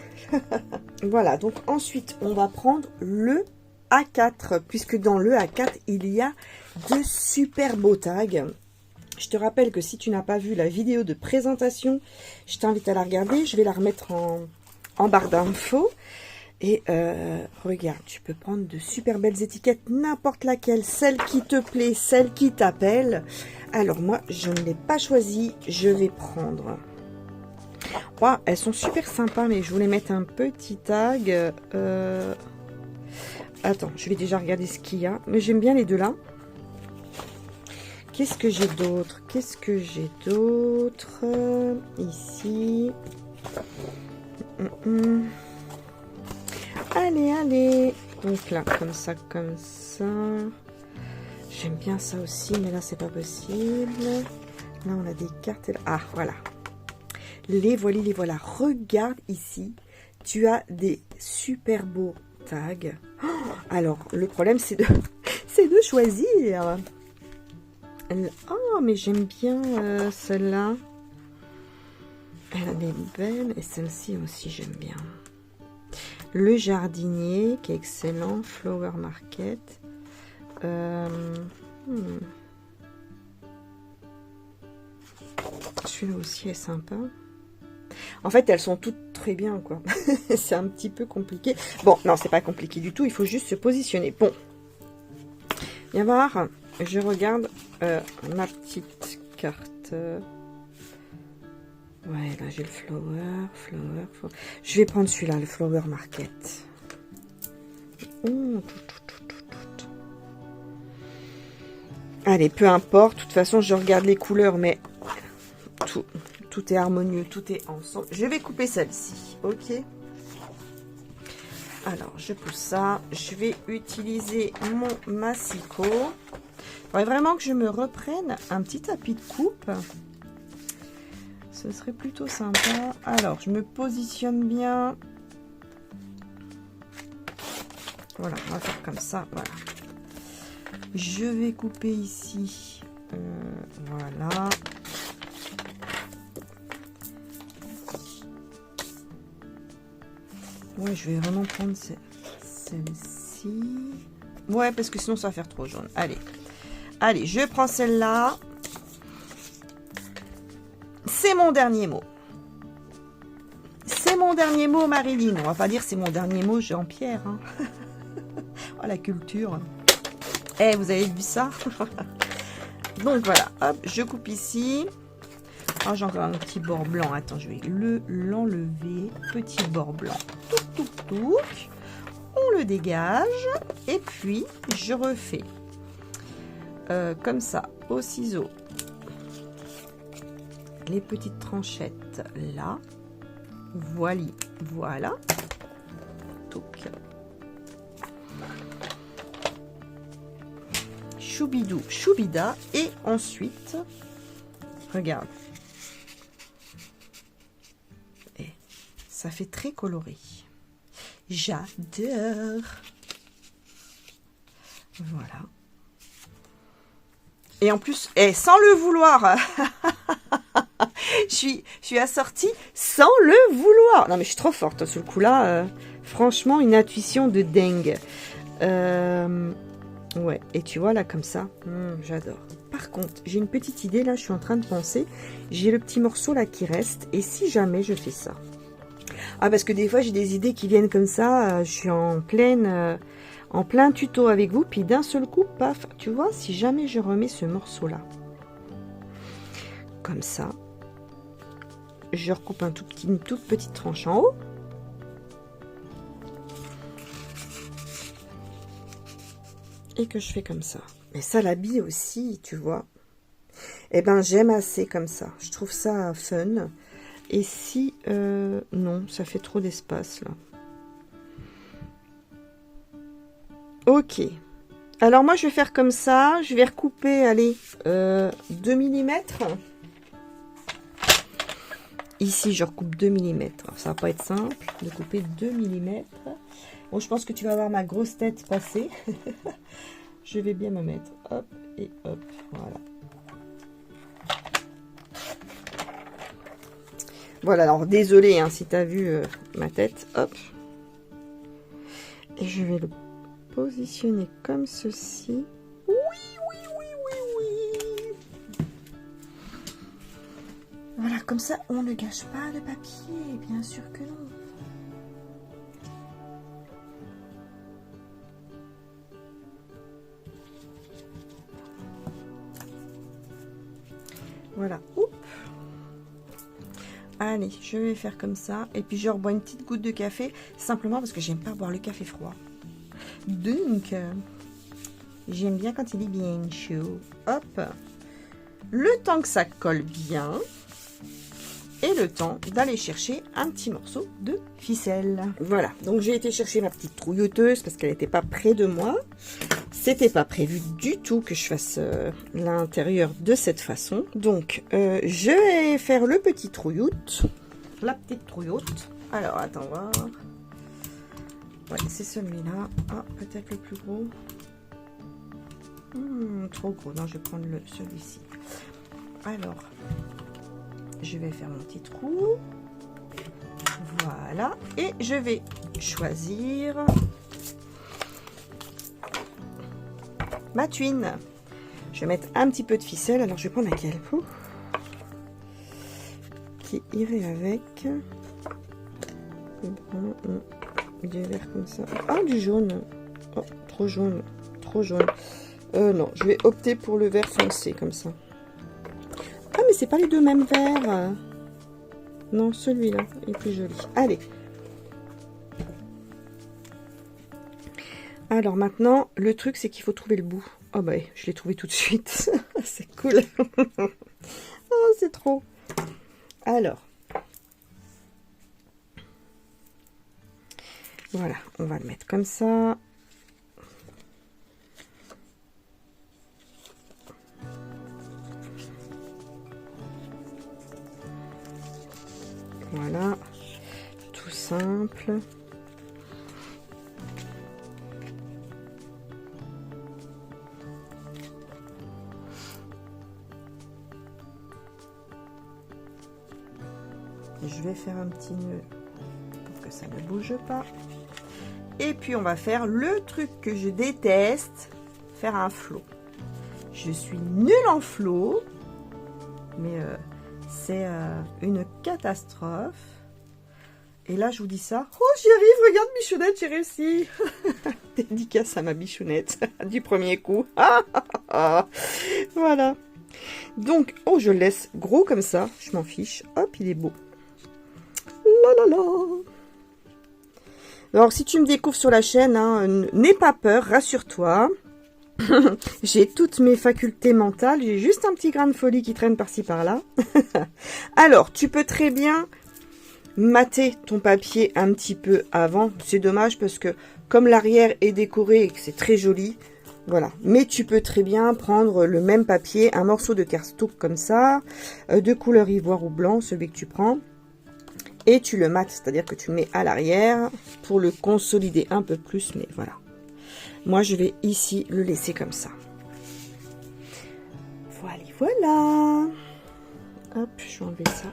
Voilà, donc ensuite on va prendre le A4, puisque dans le A4 il y a de super beaux tags. Je te rappelle que si tu n'as pas vu la vidéo de présentation, je t'invite à la regarder. Je vais la remettre en barre d'infos. Et regarde, tu peux prendre de super belles étiquettes, n'importe laquelle, celle qui te plaît, celle qui t'appelle. Alors moi, je ne l'ai pas choisie, je vais prendre. Oh, elles sont super sympas, mais je voulais mettre un petit tag. Attends, je vais déjà regarder ce qu'il y a. Mais j'aime bien les deux là. Qu'est-ce que j'ai d'autre? Qu'est-ce que j'ai d'autre? Ici. Allez, allez. Donc là, comme ça, comme ça. J'aime bien ça aussi, mais là, c'est pas possible. Là, on a des cartes. Ah, voilà. Les voilà, les voilà. Regarde ici. Tu as des super beaux tags. Oh, alors, le problème, c'est de choisir. Oh, mais j'aime bien celle-là. Elle est belle. Et celle-ci aussi, j'aime bien. Le jardinier, qui est excellent. Flower Market. Celui-là aussi est sympa. En fait, elles sont toutes très bien, quoi. C'est un petit peu compliqué. Bon, non, c'est pas compliqué du tout. Il faut juste se positionner. Bon. Viens voir. Je regarde ma petite carte. Ouais, là, j'ai le flower. Je vais prendre celui-là, le Flower Market. Oh, tout. Allez, peu importe. De toute façon, je regarde les couleurs, mais tout est harmonieux, tout est ensemble. Je vais couper celle-ci, ok? Alors, je pousse ça. Je vais utiliser mon massicot. Il faudrait vraiment que je me reprenne un petit tapis de coupe. Ce serait plutôt sympa. Alors, je me positionne bien. Voilà, on va faire comme ça, voilà. Je vais couper ici, voilà. Ouais, je vais vraiment prendre celle-ci. Ouais, parce que sinon ça va faire trop jaune. Allez, allez, je prends celle-là. C'est mon dernier mot. C'est mon dernier mot, Marilyn. On va pas dire c'est mon dernier mot, Jean-Pierre. Hein. Oh, la culture. Eh, vous avez vu ça? Donc voilà, hop, je coupe ici. Oh, j'ai encore un petit bord blanc. Attends, je vais l'enlever. Petit bord blanc. Touc, touc, touc. On le dégage. Et puis, je refais comme ça, au ciseau. Les petites tranchettes là. Voilà. Touc. Choubidou, choubida. Et ensuite, regarde. Et ça fait très coloré. J'adore. Voilà. Et en plus, sans le vouloir, je suis assortie sans le vouloir. Non mais je suis trop forte sur le coup là. Franchement, une intuition de dingue. Ouais, et tu vois là comme ça, j'adore. Par contre, j'ai une petite idée là, je suis en train de penser. J'ai le petit morceau là qui reste. Et si jamais je fais ça? Ah, parce que des fois j'ai des idées qui viennent comme ça. Je suis en plein tuto avec vous. Puis d'un seul coup, paf, tu vois, si jamais je remets ce morceau là. Comme ça. Je recoupe une toute petite tranche en haut. Et que je fais comme ça. Mais ça l'habille aussi, tu vois. Eh ben, j'aime assez comme ça. Je trouve ça fun. Et si... non, ça fait trop d'espace, là. Ok. Alors, moi, je vais faire comme ça. Je vais recouper, allez, 2 mm. Ici, je recoupe 2 mm. Ça va pas être simple de couper 2 mm. Bon, je pense que tu vas voir ma grosse tête passer. Je vais bien me mettre. Hop et hop. Voilà. Voilà, alors désolé hein, si tu as vu ma tête. Hop. Et je vais le positionner comme ceci. Oui. Voilà, comme ça, on ne gâche pas le papier. Bien sûr que non. Voilà. Oups. Allez, je vais faire comme ça. Et puis je rebois une petite goutte de café. Simplement parce que j'aime pas boire le café froid. Donc, j'aime bien quand il est bien chaud. Hop. Le temps que ça colle bien. Et le temps d'aller chercher un petit morceau de ficelle. Voilà. Donc j'ai été chercher ma petite trouilloteuse parce qu'elle n'était pas près de moi. C'était pas prévu du tout que je fasse l'intérieur de cette façon. Donc, je vais faire le petit trouilloute. La petite trouilloute. Alors, attends voir. Ouais, c'est celui-là. Ah, peut-être le plus gros. Trop gros. Non, je vais prendre celui-ci. Alors, je vais faire mon petit trou. Voilà. Et je vais choisir... ma tuile. Je vais mettre un petit peu de ficelle. Alors, je vais prendre laquelle qui irait avec du vert comme ça. Ah, du jaune. Oh, trop jaune. Trop jaune. Non, je vais opter pour le vert foncé comme ça. Ah, mais c'est pas les deux mêmes verts. Non, celui-là est plus joli. Allez. Alors maintenant, le truc, c'est qu'il faut trouver le bout. Oh bah, je l'ai trouvé tout de suite. C'est cool. Oh, c'est trop. Alors. Voilà, on va le mettre comme ça. Voilà. Tout simple. Je vais faire un petit nœud pour que ça ne bouge pas. Et puis on va faire le truc que je déteste, faire un flot. Je suis nulle en flot, mais c'est une catastrophe. Et là je vous dis ça. Oh, j'y arrive, regarde Bichonnette, j'ai réussi. Dédicace à ma Bichonnette du premier coup. Voilà. Donc, oh, je le laisse gros comme ça, je m'en fiche. Hop, il est beau. La la la. Alors, si tu me découvres sur la chaîne, hein, n'aie pas peur, rassure-toi. J'ai toutes mes facultés mentales. J'ai juste un petit grain de folie qui traîne par-ci par-là. Alors, tu peux très bien mater ton papier un petit peu avant. C'est dommage parce que comme l'arrière est décoré et que c'est très joli, voilà. Mais tu peux très bien prendre le même papier, un morceau de cardstock comme ça, de couleur ivoire ou blanc, celui que tu prends. Et tu le mates, c'est-à-dire que tu le mets à l'arrière pour le consolider un peu plus, mais voilà. Moi, je vais ici le laisser comme ça. Voilà, voilà. Hop, je vais enlever ça.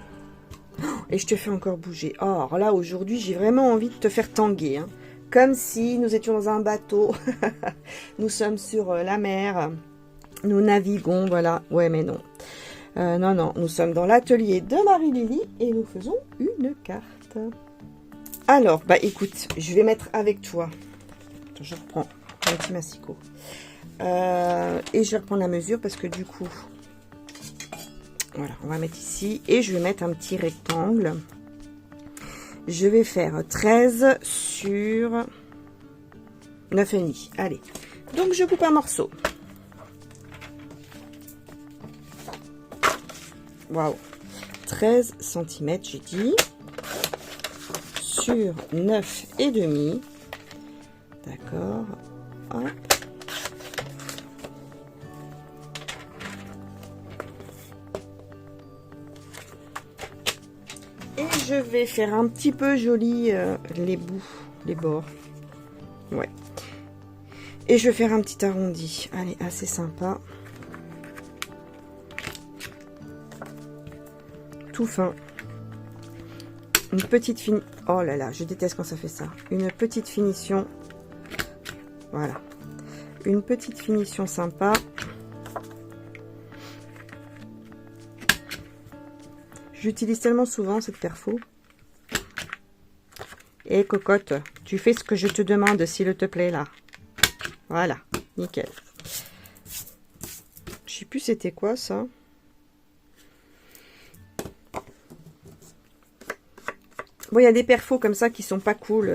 Et je te fais encore bouger. Oh, alors là, aujourd'hui, j'ai vraiment envie de te faire tanguer. Hein. Comme si nous étions dans un bateau. Nous sommes sur la mer. Nous naviguons, voilà. Ouais, mais non. Non, non, nous sommes dans l'atelier de Marie-Lily et nous faisons une carte. Alors, bah écoute, je vais mettre avec toi. Attends, je reprends un petit massicot. Et je vais reprendre la mesure parce que du coup, voilà, on va mettre ici. Et je vais mettre un petit rectangle. Je vais faire 13 sur 9,5. Allez, donc je coupe un morceau. Waouh, 13 cm, j'ai dit, sur 9,5. D'accord. Hop. Et je vais faire un petit peu joli les bouts, les bords. Ouais. Et je vais faire un petit arrondi. Allez, assez sympa. Tout fin. Une petite finition. Oh là là, je déteste quand ça fait ça. Une petite finition. Voilà. Une petite finition sympa. J'utilise tellement souvent cette perfo. Et cocotte, tu fais ce que je te demande, s'il te plaît, là. Voilà, nickel. Je sais plus c'était quoi ça. Bon, il y a des perfos comme ça qui sont pas cool.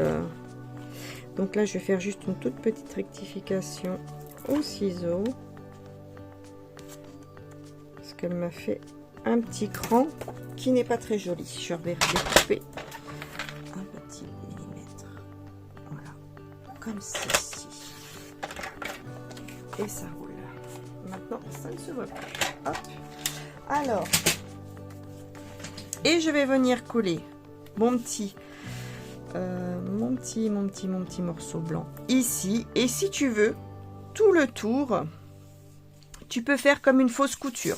Donc là, je vais faire juste une toute petite rectification au ciseau. Parce qu'elle m'a fait un petit cran qui n'est pas très joli. Je vais découper un petit millimètre. Voilà. Comme ceci. Et ça roule. Maintenant, ça ne se voit plus. Hop. Alors. Et je vais venir coller mon petit morceau blanc ici. Et si tu veux tout le tour, tu peux faire comme une fausse couture.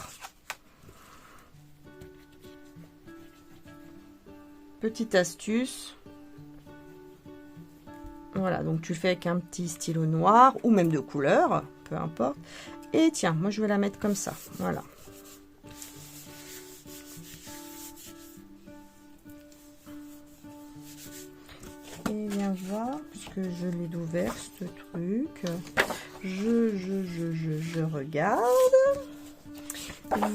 Petite astuce. Voilà, donc tu fais avec un petit stylo noir ou même de couleur, peu importe. Et tiens, moi je vais la mettre comme ça. Voilà. Et viens voir, puisque je l'ai d'ouvert ce truc. Je regarde.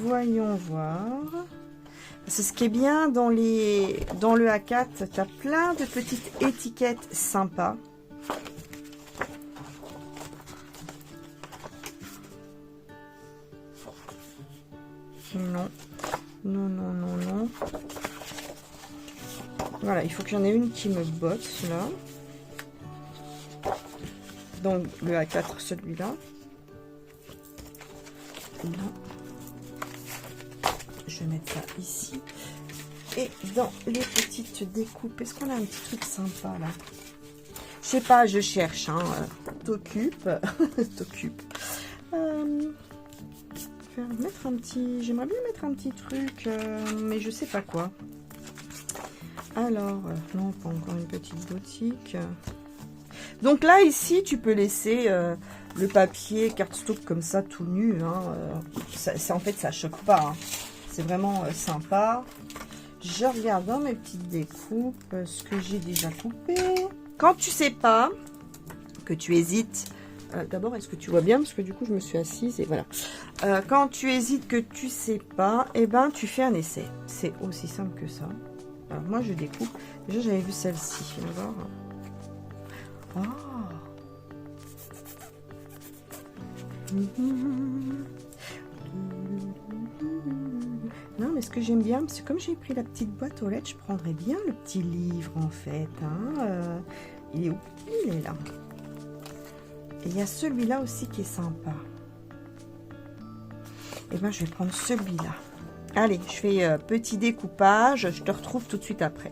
Voyons voir. C'est ce qui est bien dans le A4, tu as plein de petites étiquettes sympas. Non, non, non, non, non. Voilà, il faut qu'il y en ait une qui me botte là. Donc le A4, celui-là. Je vais mettre ça ici. Et dans les petites découpes, est-ce qu'on a un petit truc sympa là? Je sais pas, je cherche. Hein. T'occupe. T'occupe. J'aimerais bien mettre un petit truc, mais je sais pas quoi. Alors, non, pas encore une petite boutique. Donc là, ici, tu peux laisser le papier cardstock comme ça, tout nu. Hein, en fait, ça choque pas. Hein. C'est vraiment sympa. Je regarde dans mes petites découpes ce que j'ai déjà coupé. Quand tu sais pas, que tu hésites, d'abord, est-ce que tu vois bien? Parce que du coup, je me suis assise et voilà. Quand tu hésites, que tu sais pas, eh ben, tu fais un essai. C'est aussi simple que ça. Alors, moi, je découpe. Déjà, j'avais vu celle-ci. On va voir. Oh. Non, mais ce que j'aime bien, c'est comme j'ai pris la petite boîte aux lettres, je prendrais bien le petit livre, en fait. Hein. Il est où? Il est là. Et il y a celui-là aussi qui est sympa. Et ben, je vais prendre celui-là. Allez, je fais petit découpage. Je te retrouve tout de suite après.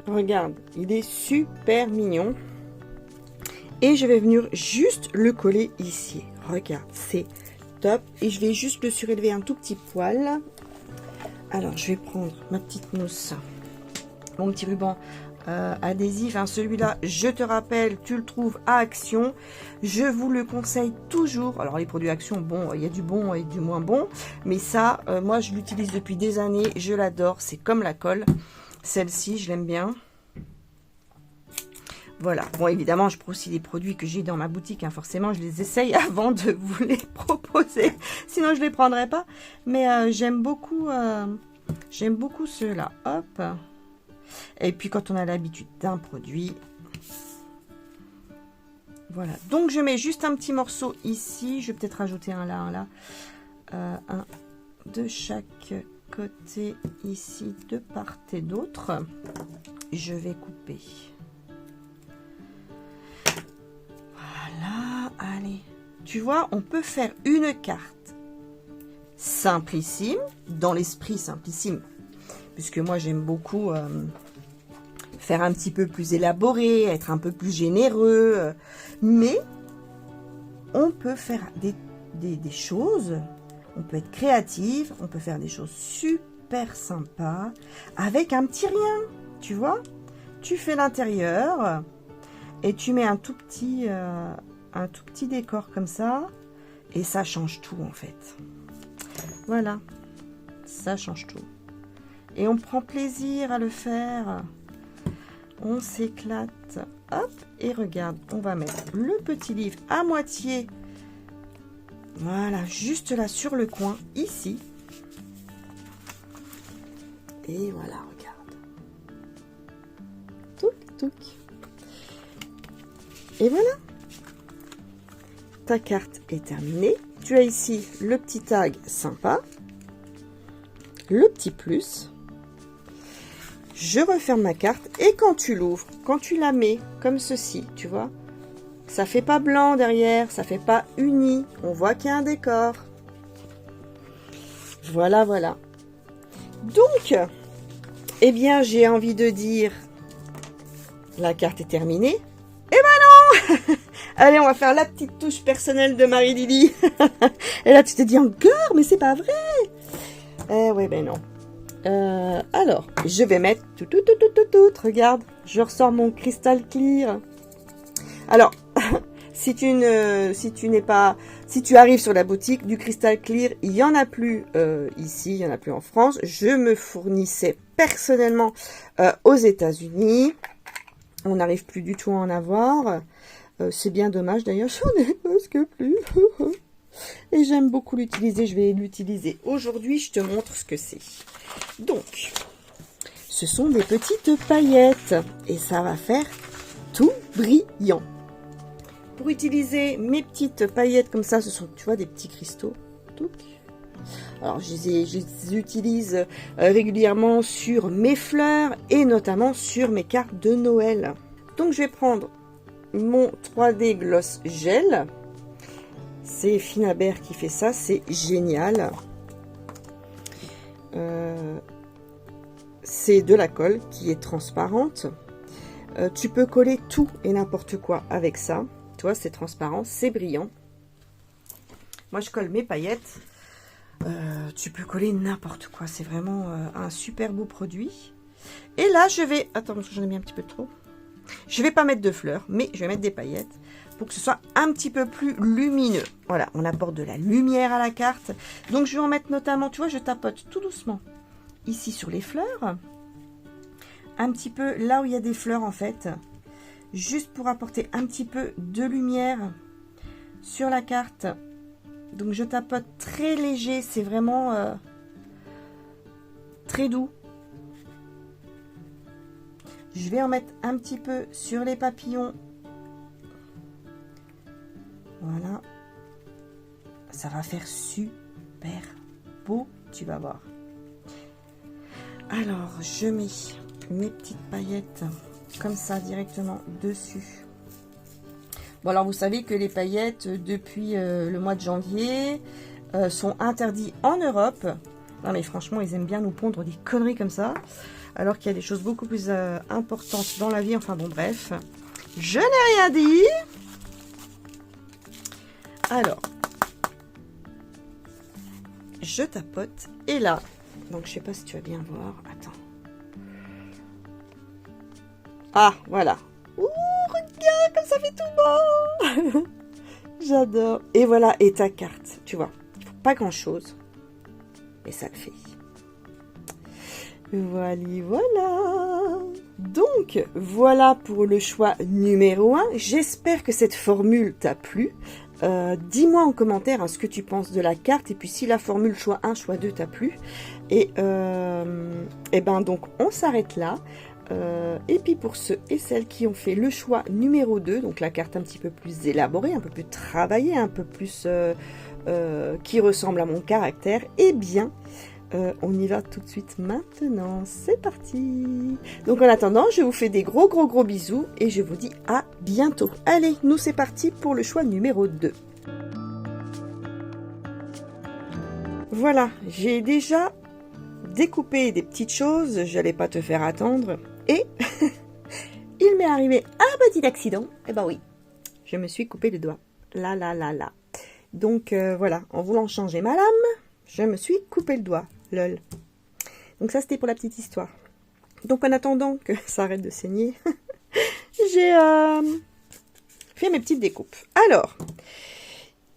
Regarde, il est super mignon. Et je vais venir juste le coller ici. Regarde, c'est top. Et je vais juste le surélever un tout petit poil. Alors, je vais prendre ma petite mousse. Mon petit ruban adhésif. Hein, celui-là, je te rappelle, tu le trouves à Action. Je vous le conseille toujours. Alors, les produits Action, bon, il y a du bon et du moins bon. Mais ça, moi, je l'utilise depuis des années. Je l'adore. C'est comme la colle. Celle-ci, je l'aime bien. Voilà. Bon, évidemment, je prends aussi les produits que j'ai dans ma boutique. Hein. Forcément, je les essaye avant de vous les proposer. Sinon, je ne les prendrai pas. Mais j'aime beaucoup ceux-là. Hop. Et puis, quand on a l'habitude d'un produit. Voilà. Donc, je mets juste un petit morceau ici. Je vais peut-être rajouter un là. Un de chaque côté ici, de part et d'autre. Je vais couper. Voilà, allez. Tu vois, on peut faire une carte simplissime, dans l'esprit simplissime, puisque moi j'aime beaucoup faire un petit peu plus élaboré, être un peu plus généreux, mais on peut faire des choses. On peut être créative, on peut faire des choses super sympas avec un petit rien, tu vois. Tu fais l'intérieur et tu mets un tout petit décor comme ça et ça change tout en fait. Voilà, ça change tout. Et on prend plaisir à le faire. On s'éclate. Hop, et regarde, on va mettre le petit livre à moitié. Voilà, juste là sur le coin, ici. Et voilà, regarde. Touc, touc. Et voilà. Ta carte est terminée. Tu as ici le petit tag sympa. Le petit plus. Je referme ma carte. Et quand tu l'ouvres, quand tu la mets comme ceci, tu vois, ça fait pas blanc derrière, ça fait pas uni. On voit qu'il y a un décor. Voilà, voilà. Donc, eh bien, j'ai envie de dire, la carte est terminée. Eh ben non. Allez, on va faire la petite touche personnelle de Marie-Lily. Et là, tu te dis encore, mais c'est pas vrai. Eh ouais, ben non. Alors, je vais mettre tout. Regarde, je ressors mon cristal clear. Alors, si tu arrives sur la boutique du cristal clear, il y en a plus ici, il y en a plus en France. Je me fournissais personnellement aux États-Unis. On n'arrive plus du tout à en avoir. C'est bien dommage d'ailleurs, j'en ai presque plus. Et j'aime beaucoup l'utiliser, je vais l'utiliser aujourd'hui, je te montre ce que c'est. Donc, ce sont des petites paillettes et ça va faire tout brillant. Pour utiliser mes petites paillettes comme ça, ce sont, tu vois, des petits cristaux. Touc. Alors je les utilise régulièrement sur mes fleurs et notamment sur mes cartes de Noël. Donc je vais prendre mon 3D Gloss Gel. C'est Finabert qui fait ça, c'est génial. C'est de la colle qui est transparente. Tu peux coller tout et n'importe quoi avec ça. Tu vois, c'est transparent, c'est brillant. Moi, je colle mes paillettes. Tu peux coller n'importe quoi. C'est vraiment un super beau produit. Et là, je vais... Attends, parce que j'en ai mis un petit peu trop. Je vais pas mettre de fleurs, mais je vais mettre des paillettes pour que ce soit un petit peu plus lumineux. Voilà, on apporte de la lumière à la carte. Donc, je vais en mettre notamment, tu vois, je tapote tout doucement ici sur les fleurs. Un petit peu là où il y a des fleurs, en fait. Juste pour apporter un petit peu de lumière sur la carte. Donc, je tapote très léger. C'est vraiment très doux. Je vais en mettre un petit peu sur les papillons. Voilà. Ça va faire super beau, tu vas voir. Alors, je mets mes petites paillettes comme ça directement dessus. Bon, alors vous savez que les paillettes, depuis le mois de janvier, sont interdites en Europe. Non mais franchement, ils aiment bien nous pondre des conneries comme ça. Alors qu'il y a des choses beaucoup plus importantes dans la vie. Enfin bon, bref. Je n'ai rien dit. Alors. Je tapote. Et là. Donc, je sais pas si tu vas bien voir. Attends. Ah, voilà. Ouh, regarde comme ça fait tout beau. J'adore. Et voilà. Et ta carte. Tu vois. Il faut pas grand chose. Mais ça le fait. Voilà. Donc, voilà pour le choix numéro 1. J'espère que cette formule t'a plu. Dis-moi en commentaire ce que tu penses de la carte. Et puis, si la formule choix 1, choix 2 t'a plu. Et ben donc, on s'arrête là. Et puis, pour ceux et celles qui ont fait le choix numéro 2, donc la carte un petit peu plus élaborée, un peu plus travaillée, un peu plus qui ressemble à mon caractère, eh bien... on y va tout de suite maintenant, c'est parti. Donc en attendant, je vous fais des gros bisous et je vous dis à bientôt. Allez, nous c'est parti pour le choix numéro 2. Voilà, j'ai déjà découpé des petites choses, j'allais pas te faire attendre et il m'est arrivé un petit accident. Eh ben oui, je me suis coupé le doigt. Là. Donc voilà, en voulant changer ma lame, je me suis coupé le doigt. Lol. Donc ça c'était pour la petite histoire. Donc en attendant que ça arrête de saigner, j'ai fait mes petites découpes. Alors,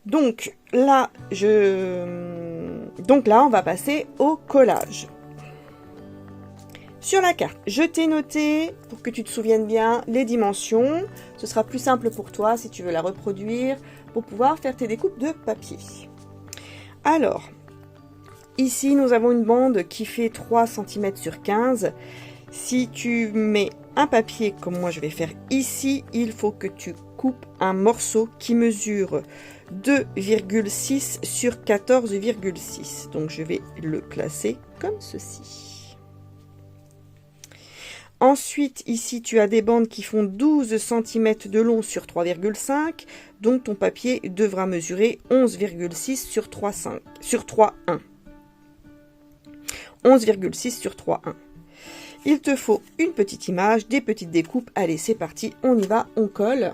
donc là on va passer au collage. Sur la carte, je t'ai noté, pour que tu te souviennes bien, les dimensions. Ce sera plus simple pour toi si tu veux la reproduire, pour pouvoir faire tes découpes de papier. Alors, ici, nous avons une bande qui fait 3 cm sur 15. Si tu mets un papier comme moi je vais faire ici, il faut que tu coupes un morceau qui mesure 2,6 sur 14,6. Donc, je vais le placer comme ceci. Ensuite, ici, tu as des bandes qui font 12 cm de long sur 3,5. Donc, ton papier devra mesurer 11,6 sur 3,1. 11,6 sur 3,1. Il te faut une petite image, des petites découpes. Allez, c'est parti, on y va, on colle.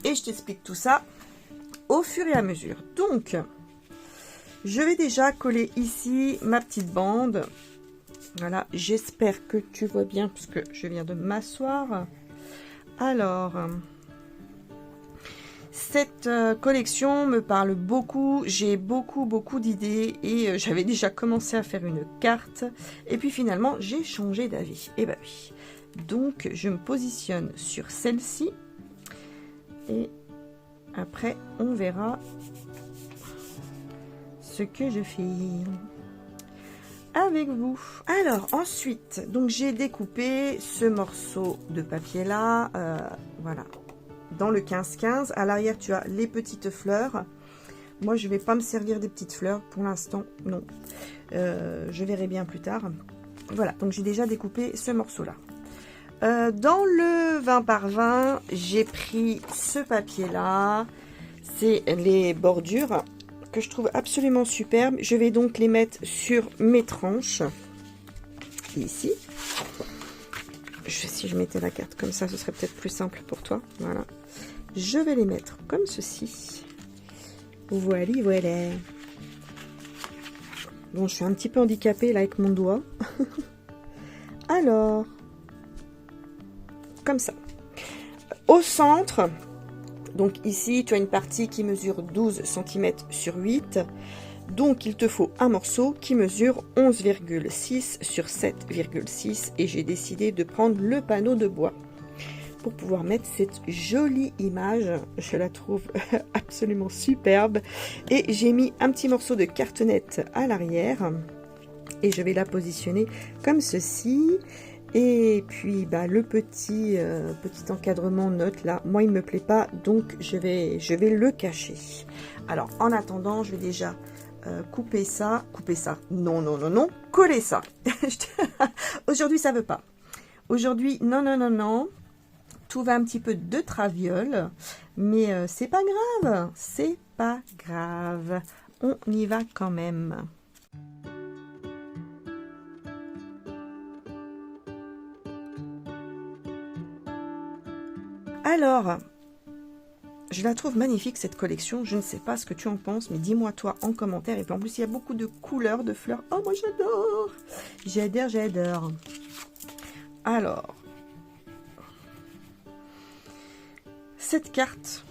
Et je t'explique tout ça au fur et à mesure. Donc, je vais déjà coller ici ma petite bande. Voilà, j'espère que tu vois bien puisque je viens de m'asseoir. Alors... cette collection me parle beaucoup, j'ai beaucoup d'idées et j'avais déjà commencé à faire une carte et puis finalement j'ai changé d'avis. Et bah oui, donc je me positionne sur celle-ci et après on verra ce que je fais avec vous. Alors ensuite, donc j'ai découpé ce morceau de papier là, voilà. Dans le 15-15, à l'arrière tu as les petites fleurs. Moi, je vais pas me servir des petites fleurs pour l'instant, non. Je verrai bien plus tard. Voilà, donc j'ai déjà découpé ce morceau-là. Dans le 20 par 20, j'ai pris ce papier-là. C'est les bordures que je trouve absolument superbes. Je vais donc les mettre sur mes tranches. Ici. Si je mettais la carte comme ça, ce serait peut-être plus simple pour toi. Voilà. Je vais les mettre comme ceci. Voilà, voilà. Bon, je suis un petit peu handicapée là avec mon doigt. Alors, comme ça. Au centre, donc ici, tu as une partie qui mesure 12 cm sur 8. Donc, il te faut un morceau qui mesure 11,6 sur 7,6. Et j'ai décidé de prendre le panneau de bois pour pouvoir mettre cette jolie image. Je la trouve absolument superbe. Et j'ai mis un petit morceau de cartonnette à l'arrière. Et je vais la positionner comme ceci. Et puis bah, le petit encadrement note là, moi il me plaît pas, donc je vais le cacher. Alors en attendant, je vais déjà couper ça, non, coller ça. Aujourd'hui ça veut pas. Aujourd'hui non. Tout va un petit peu de traviole, mais c'est pas grave, on y va quand même. Alors, je la trouve magnifique cette collection, je ne sais pas ce que tu en penses, mais dis-moi toi en commentaire. Et puis en plus il y a beaucoup de couleurs, de fleurs, oh moi j'adore. Alors, cette carte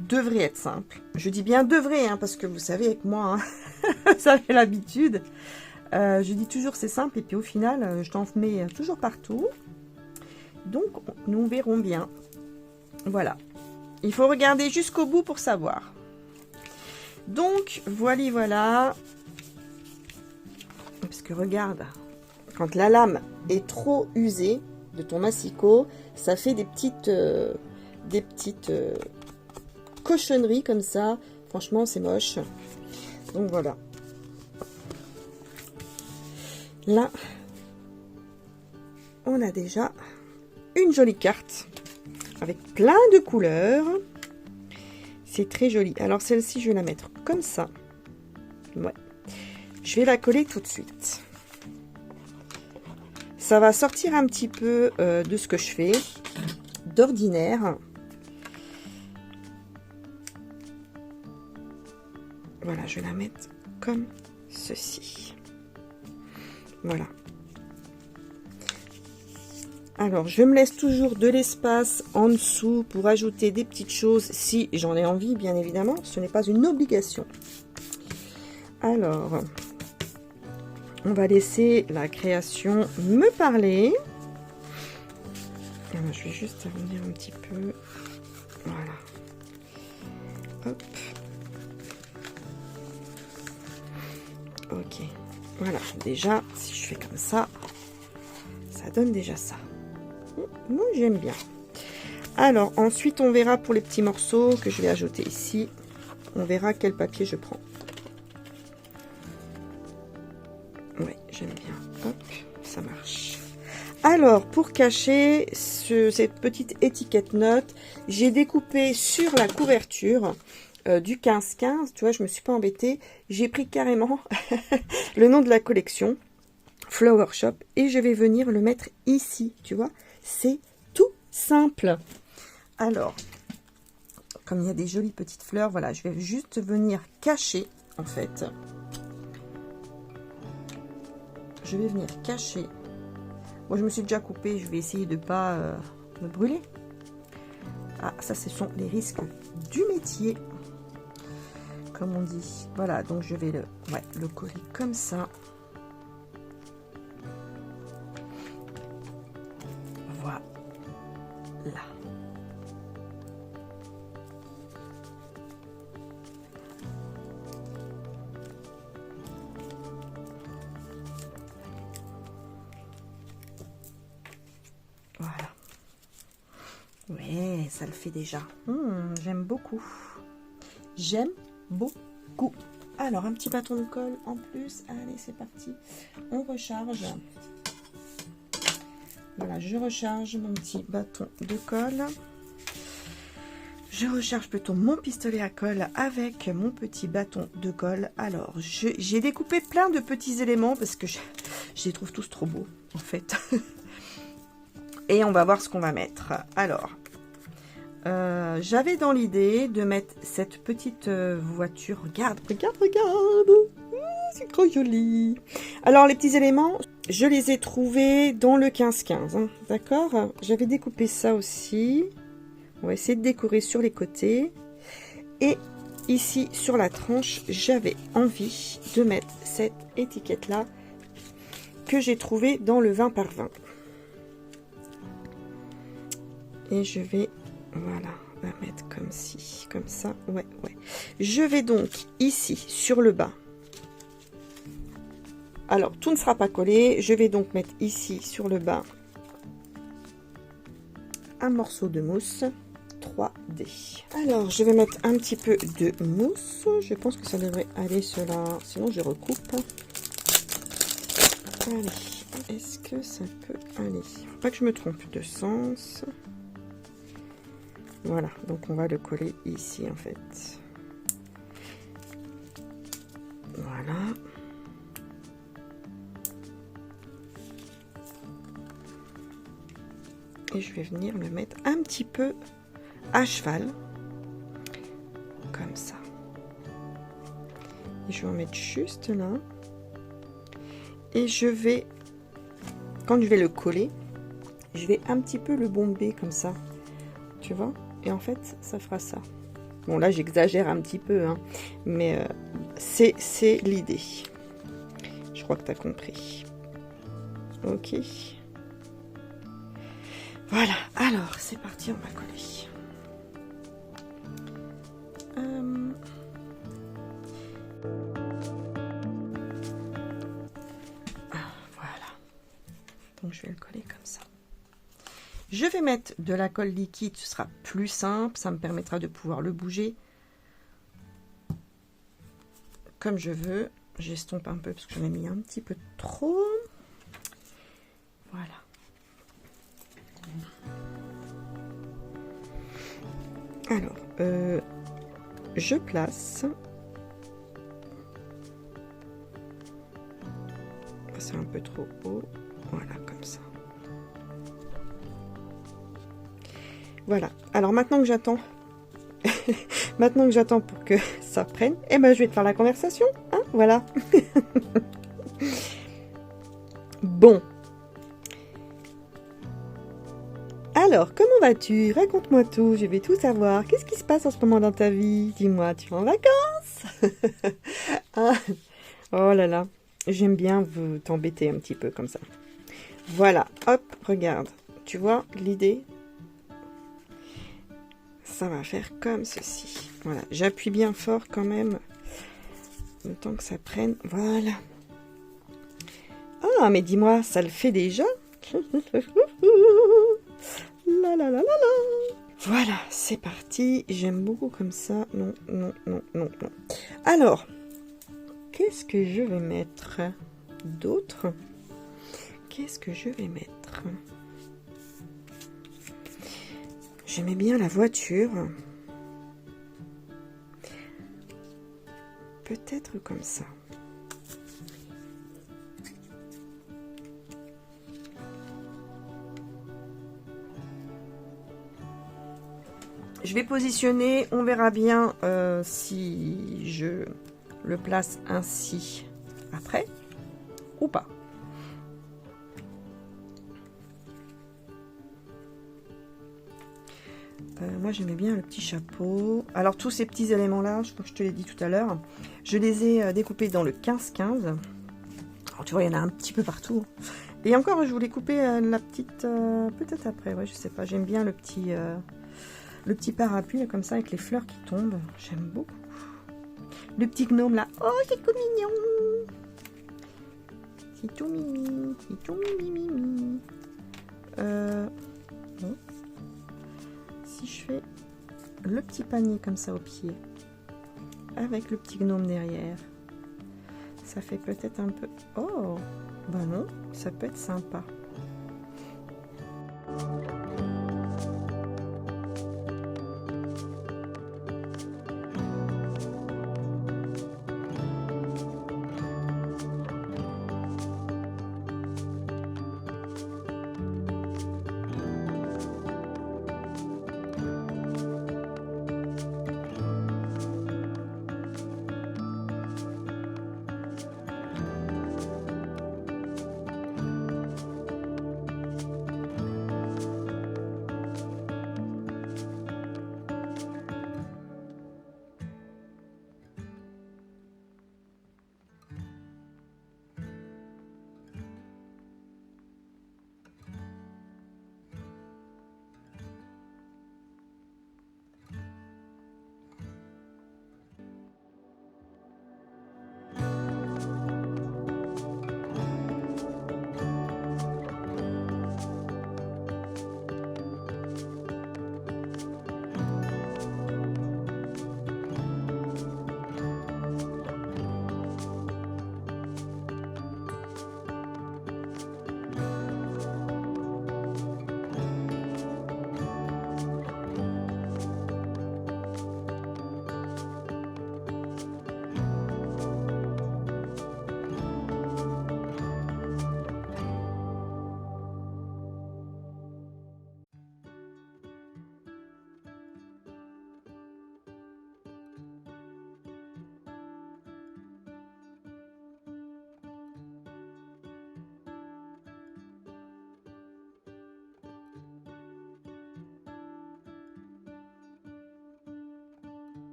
devrait être simple. Je dis bien devrait, hein, parce que vous savez avec moi, hein, ça fait l'habitude. Je dis toujours c'est simple et puis au final, je t'en mets toujours partout. Donc, nous verrons bien. Voilà. Il faut regarder jusqu'au bout pour savoir. Donc, voilà. Parce que regarde, quand la lame est trop usée de ton massicot, ça fait des petites cochonneries comme ça. Franchement, c'est moche. Donc, voilà. Là, on a déjà une jolie carte avec plein de couleurs. C'est très joli. Alors celle-ci, je vais la mettre comme ça. Ouais. Je vais la coller tout de suite. Ça va sortir un petit peu de ce que je fais d'ordinaire. Voilà, je vais la mettre comme ceci. Voilà. Alors, je me laisse toujours de l'espace en dessous pour ajouter des petites choses si j'en ai envie, bien évidemment. Ce n'est pas une obligation. Alors, on va laisser la création me parler. Alors, je vais juste arrondir un petit peu. Voilà. Hop. Ok. Voilà. Déjà, si je fais comme ça, ça donne déjà ça. Moi j'aime bien. Alors ensuite on verra pour les petits morceaux que je vais ajouter ici. On verra quel papier je prends. Oui, j'aime bien. Hop, ça marche. Alors pour cacher cette petite étiquette note, j'ai découpé sur la couverture du 15-15. Tu vois, je me suis pas embêtée. J'ai pris carrément le nom de la collection, Flower Shop, et je vais venir le mettre ici. Tu vois, c'est tout simple. Alors, comme il y a des jolies petites fleurs, voilà, je vais juste venir cacher, en fait. Je vais venir cacher. Moi, je me suis déjà coupée, je vais essayer de ne pas me brûler. Ah, ça, ce sont les risques du métier, comme on dit. Voilà, donc je vais le coller comme ça. Voilà. Voilà. Ouais, ça le fait déjà. J'aime beaucoup. J'aime beaucoup. Alors, un petit bâton de colle en plus. Allez, c'est parti. On recharge. Voilà, je recharge mon petit bâton de colle. Je recharge plutôt mon pistolet à colle avec mon petit bâton de colle. Alors, j'ai découpé plein de petits éléments parce que je les trouve tous trop beaux, en fait. Et on va voir ce qu'on va mettre. Alors, j'avais dans l'idée de mettre cette petite voiture. Regarde, regarde, regarde. C'est trop joli. Alors, les petits éléments, je les ai trouvés dans le 15-15. Hein, d'accord? J'avais découpé ça aussi. On va essayer de décorer sur les côtés. Et ici, sur la tranche, j'avais envie de mettre cette étiquette-là que j'ai trouvée dans le 20 par 20. Et je vais, voilà, la mettre comme ci, comme ça. Ouais, ouais. Je vais donc ici, sur le bas. Alors, tout ne sera pas collé. Je vais donc mettre ici, sur le bas, un morceau de mousse 3D. Alors, je vais mettre un petit peu de mousse. Je pense que ça devrait aller cela. Sinon, je recoupe. Allez, est-ce que ça peut aller? Faut pas que je me trompe de sens. Voilà, donc on va le coller ici en fait. Voilà. Et je vais venir le mettre un petit peu à cheval, comme ça. Et je vais en mettre juste là. Et je vais, quand je vais le coller, je vais un petit peu le bomber comme ça, tu vois. Et en fait, ça fera ça. Bon, là, j'exagère un petit peu, hein, mais c'est l'idée. Je crois que tu as compris. Ok. Voilà, alors, c'est parti, on va coller. Voilà. Donc, je vais le coller comme ça. Je vais mettre de la colle liquide, ce sera plus simple, ça me permettra de pouvoir le bouger comme je veux. J'estompe un peu parce que j'en ai mis un petit peu trop. Voilà. Alors, je place. C'est un peu trop haut. Voilà, comme ça. Voilà. Alors maintenant que j'attends, maintenant que j'attends pour que ça prenne, eh ben je vais te faire la conversation, hein, voilà. Bon. Alors, comment vas-tu? Raconte-moi tout, je vais tout savoir. Qu'est-ce qui se passe en ce moment dans ta vie? Dis-moi, tu es en vacances? Ah, oh là là, j'aime bien vous t'embêter un petit peu comme ça. Voilà, hop, regarde. Tu vois l'idée? Ça va faire comme ceci. Voilà, j'appuie bien fort quand même. Le temps que ça prenne. Voilà. Ah, mais dis-moi, ça le fait déjà? La la la la la. Voilà, c'est parti. J'aime beaucoup comme ça. Non, non, non, non, non. Alors, qu'est-ce que je vais mettre d'autre? Qu'est-ce que je vais mettre? J'aimais bien la voiture. Peut-être comme ça. Je vais positionner, on verra bien si je le place ainsi après ou pas. Moi j'aimais bien le petit chapeau. Alors tous ces petits éléments là, je crois que je te l'ai dit tout à l'heure, je les ai découpés dans le 15-15. Alors tu vois, il y en a un petit peu partout. Et encore, je voulais couper la petite, peut-être après, ouais, je sais pas. J'aime bien le petit parapluie là, comme ça avec les fleurs qui tombent. J'aime beaucoup. Le petit gnome là, oh c'est tout mignon. C'est tout mimi, c'est tout mimi. Bon. Si je fais le petit panier comme ça au pied, avec le petit gnome derrière. Ça fait peut-être un peu... Oh, bah non, ça peut être sympa.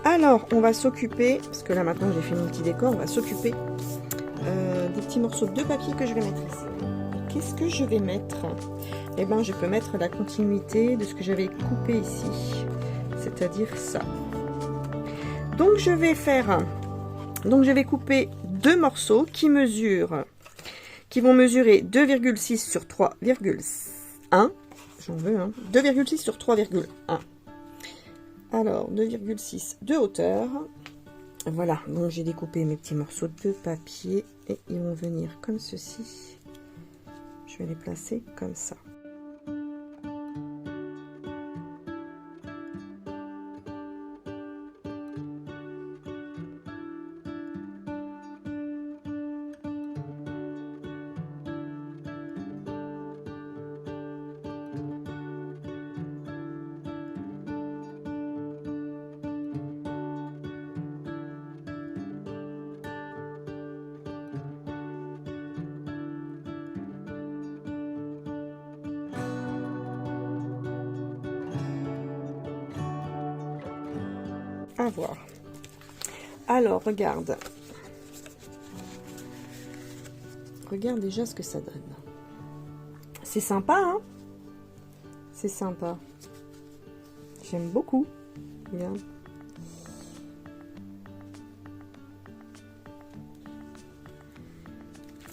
Alors, on va s'occuper, parce que là maintenant j'ai fait mon petit décor, on va s'occuper des petits morceaux de papier que je vais mettre ici. Qu'est-ce que je vais mettre? Eh bien, je peux mettre la continuité de ce que j'avais coupé ici, c'est-à-dire ça. Donc, je vais couper deux morceaux qui mesurent qui vont mesurer 2,6 sur 3,1. J'en veux, hein. 2,6 sur 3,1. Alors, 2,6 de hauteur. Voilà, donc j'ai découpé mes petits morceaux de papier et ils vont venir comme ceci. Je vais les placer comme ça. À voir. Alors, regarde. Regarde déjà ce que ça donne. C'est sympa, hein? C'est sympa. J'aime beaucoup. Regarde.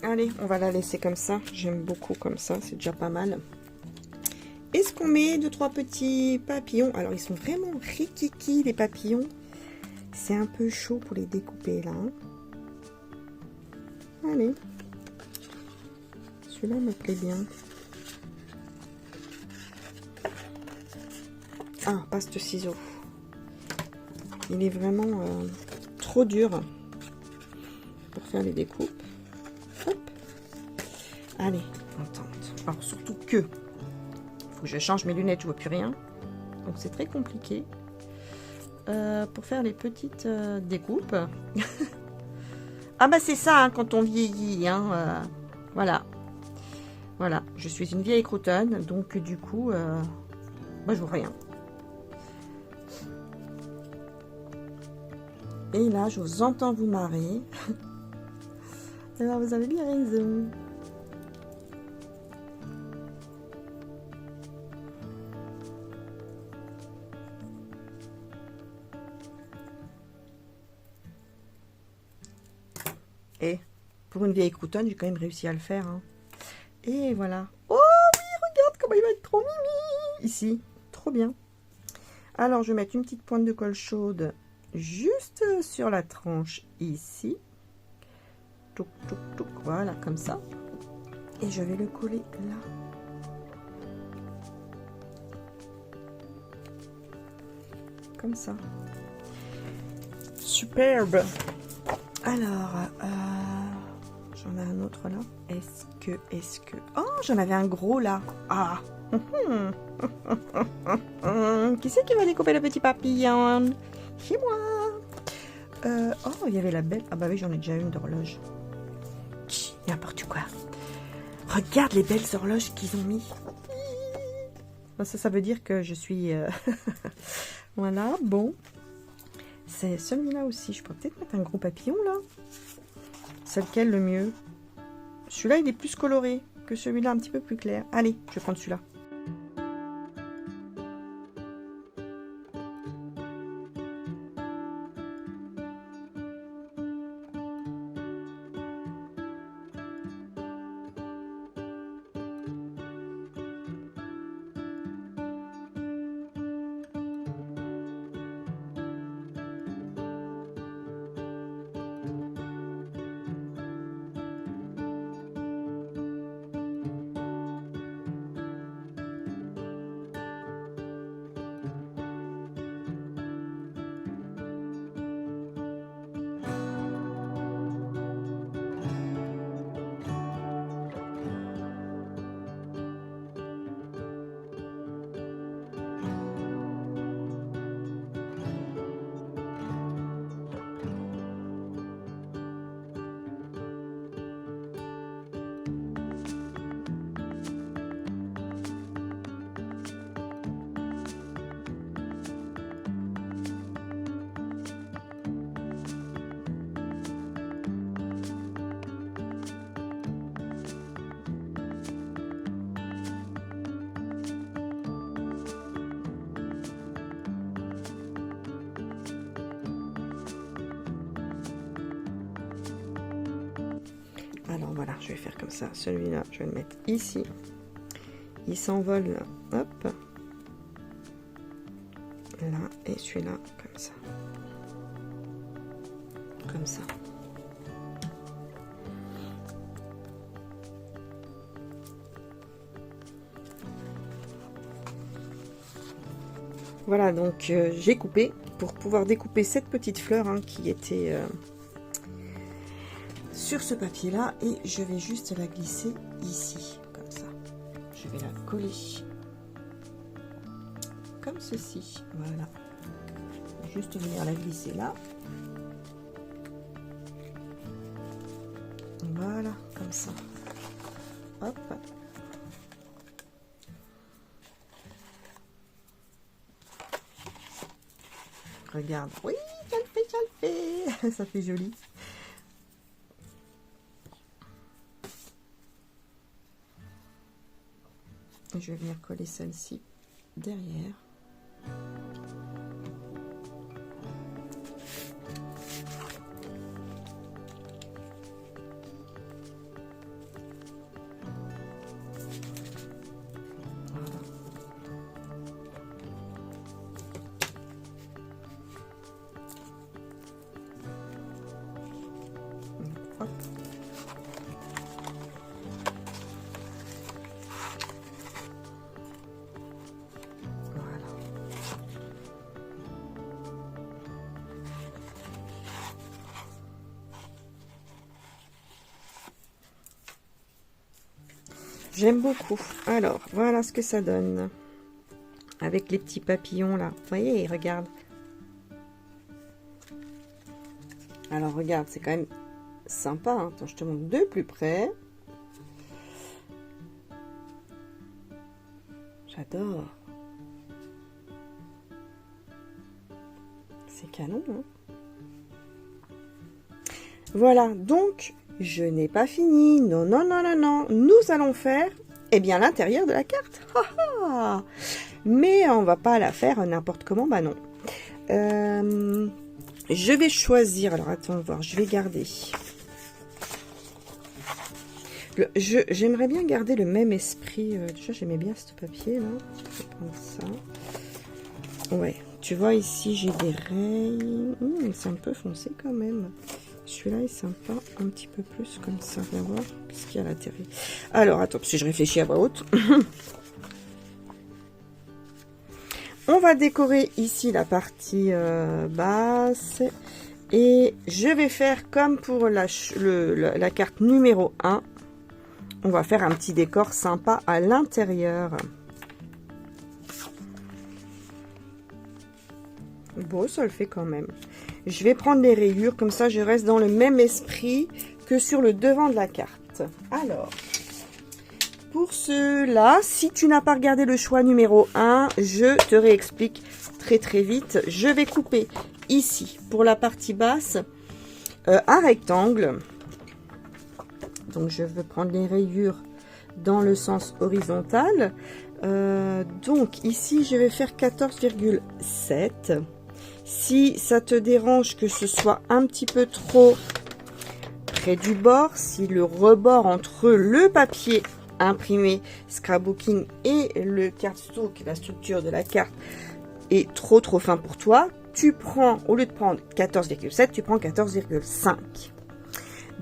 Allez, on va la laisser comme ça. J'aime beaucoup comme ça. C'est déjà pas mal. Est-ce qu'on met 2-3 petits papillons? Alors, ils sont vraiment rikiki, les papillons. C'est un peu chaud pour les découper, là. Hein. Allez. Celui-là me plaît bien. Ah, pas ce ciseau. Il est vraiment trop dur pour faire les découpes. Hop. Allez, on tente. Alors, surtout que... faut que je change mes lunettes, je vois plus rien. Donc c'est très compliqué pour faire les petites découpes. Ah bah c'est ça hein, quand on vieillit. Hein, voilà. Voilà, je suis une vieille croutonne, donc du coup, moi je vois rien. Et là, je vous entends vous marrer. Alors vous avez bien raison. Et pour une vieille croutonne, j'ai quand même réussi à le faire. Hein. Et voilà. Oh oui, regarde comment il va être trop mimi. Ici, trop bien. Alors, je vais mettre une petite pointe de colle chaude juste sur la tranche ici. Touc, touc, touc. Voilà, comme ça. Et je vais le coller là. Comme ça. Superbe. Alors, j'en ai un autre là. Est-ce que... Oh, j'en avais un gros là. Ah. Qui c'est qui va découper le petit papillon? C'est moi. Oh, il y avait la belle... Ah bah oui, j'en ai déjà une d'horloge. N'importe quoi. Regarde les belles horloges qu'ils ont mis. Ça veut dire que je suis... voilà, bon. C'est celui-là aussi. Je pourrais peut-être mettre un gros papillon là. C'est lequel le mieux? Celui-là, il est plus coloré que celui-là, un petit peu plus clair. Allez, je vais prendre celui-là. voilà, je vais faire comme ça. Celui-là, je vais le mettre ici. Il s'envole là, hop. Là, et celui-là, comme ça. Comme ça. Voilà, donc j'ai coupé pour pouvoir découper cette petite fleur hein, qui était sur ce papier là, et je vais juste la glisser ici comme ça. Je vais la coller comme ceci, voilà. Juste venir la glisser là, voilà, comme ça, hop. Regarde, oui, ça le fait, ça fait joli. Et je vais venir coller celle-ci derrière. Hop. Voilà. J'aime beaucoup. Alors, voilà ce que ça donne. Avec les petits papillons là. Vous voyez, regarde. Alors, regarde, c'est quand même sympa, hein. Attends, je te montre de plus près. J'adore. C'est canon, hein. Voilà, donc je n'ai pas fini. Non, non, non, non, non. Nous allons faire, eh bien, l'intérieur de la carte. Mais on va pas la faire n'importe comment, bah non. Je vais choisir, alors attends voir, je vais garder. J'aimerais bien garder le même esprit. Déjà, j'aimais bien ce papier là. Je vais prendre ça. Ouais, tu vois ici, j'ai des rayes. C'est un peu foncé quand même. Celui-là est sympa, un petit peu plus comme ça. Viens voir ce qu'il y a à l'intérieur. Alors, attends, si je réfléchis à voix haute. On va décorer ici la partie basse. Et je vais faire comme pour la carte numéro 1. On va faire un petit décor sympa à l'intérieur. Bon, ça le fait quand même. Je vais prendre les rayures, comme ça je reste dans le même esprit que sur le devant de la carte. Alors, pour cela, si tu n'as pas regardé le choix numéro 1, je te réexplique très très vite. Je vais couper ici, pour la partie basse, un rectangle. Donc je veux prendre les rayures dans le sens horizontal. Donc ici je vais faire 14,7. Si ça te dérange que ce soit un petit peu trop près du bord, si le rebord entre le papier imprimé scrapbooking et le cardstock, la structure de la carte, est trop fin pour toi, tu prends, au lieu de prendre 14,7, tu prends 14,5.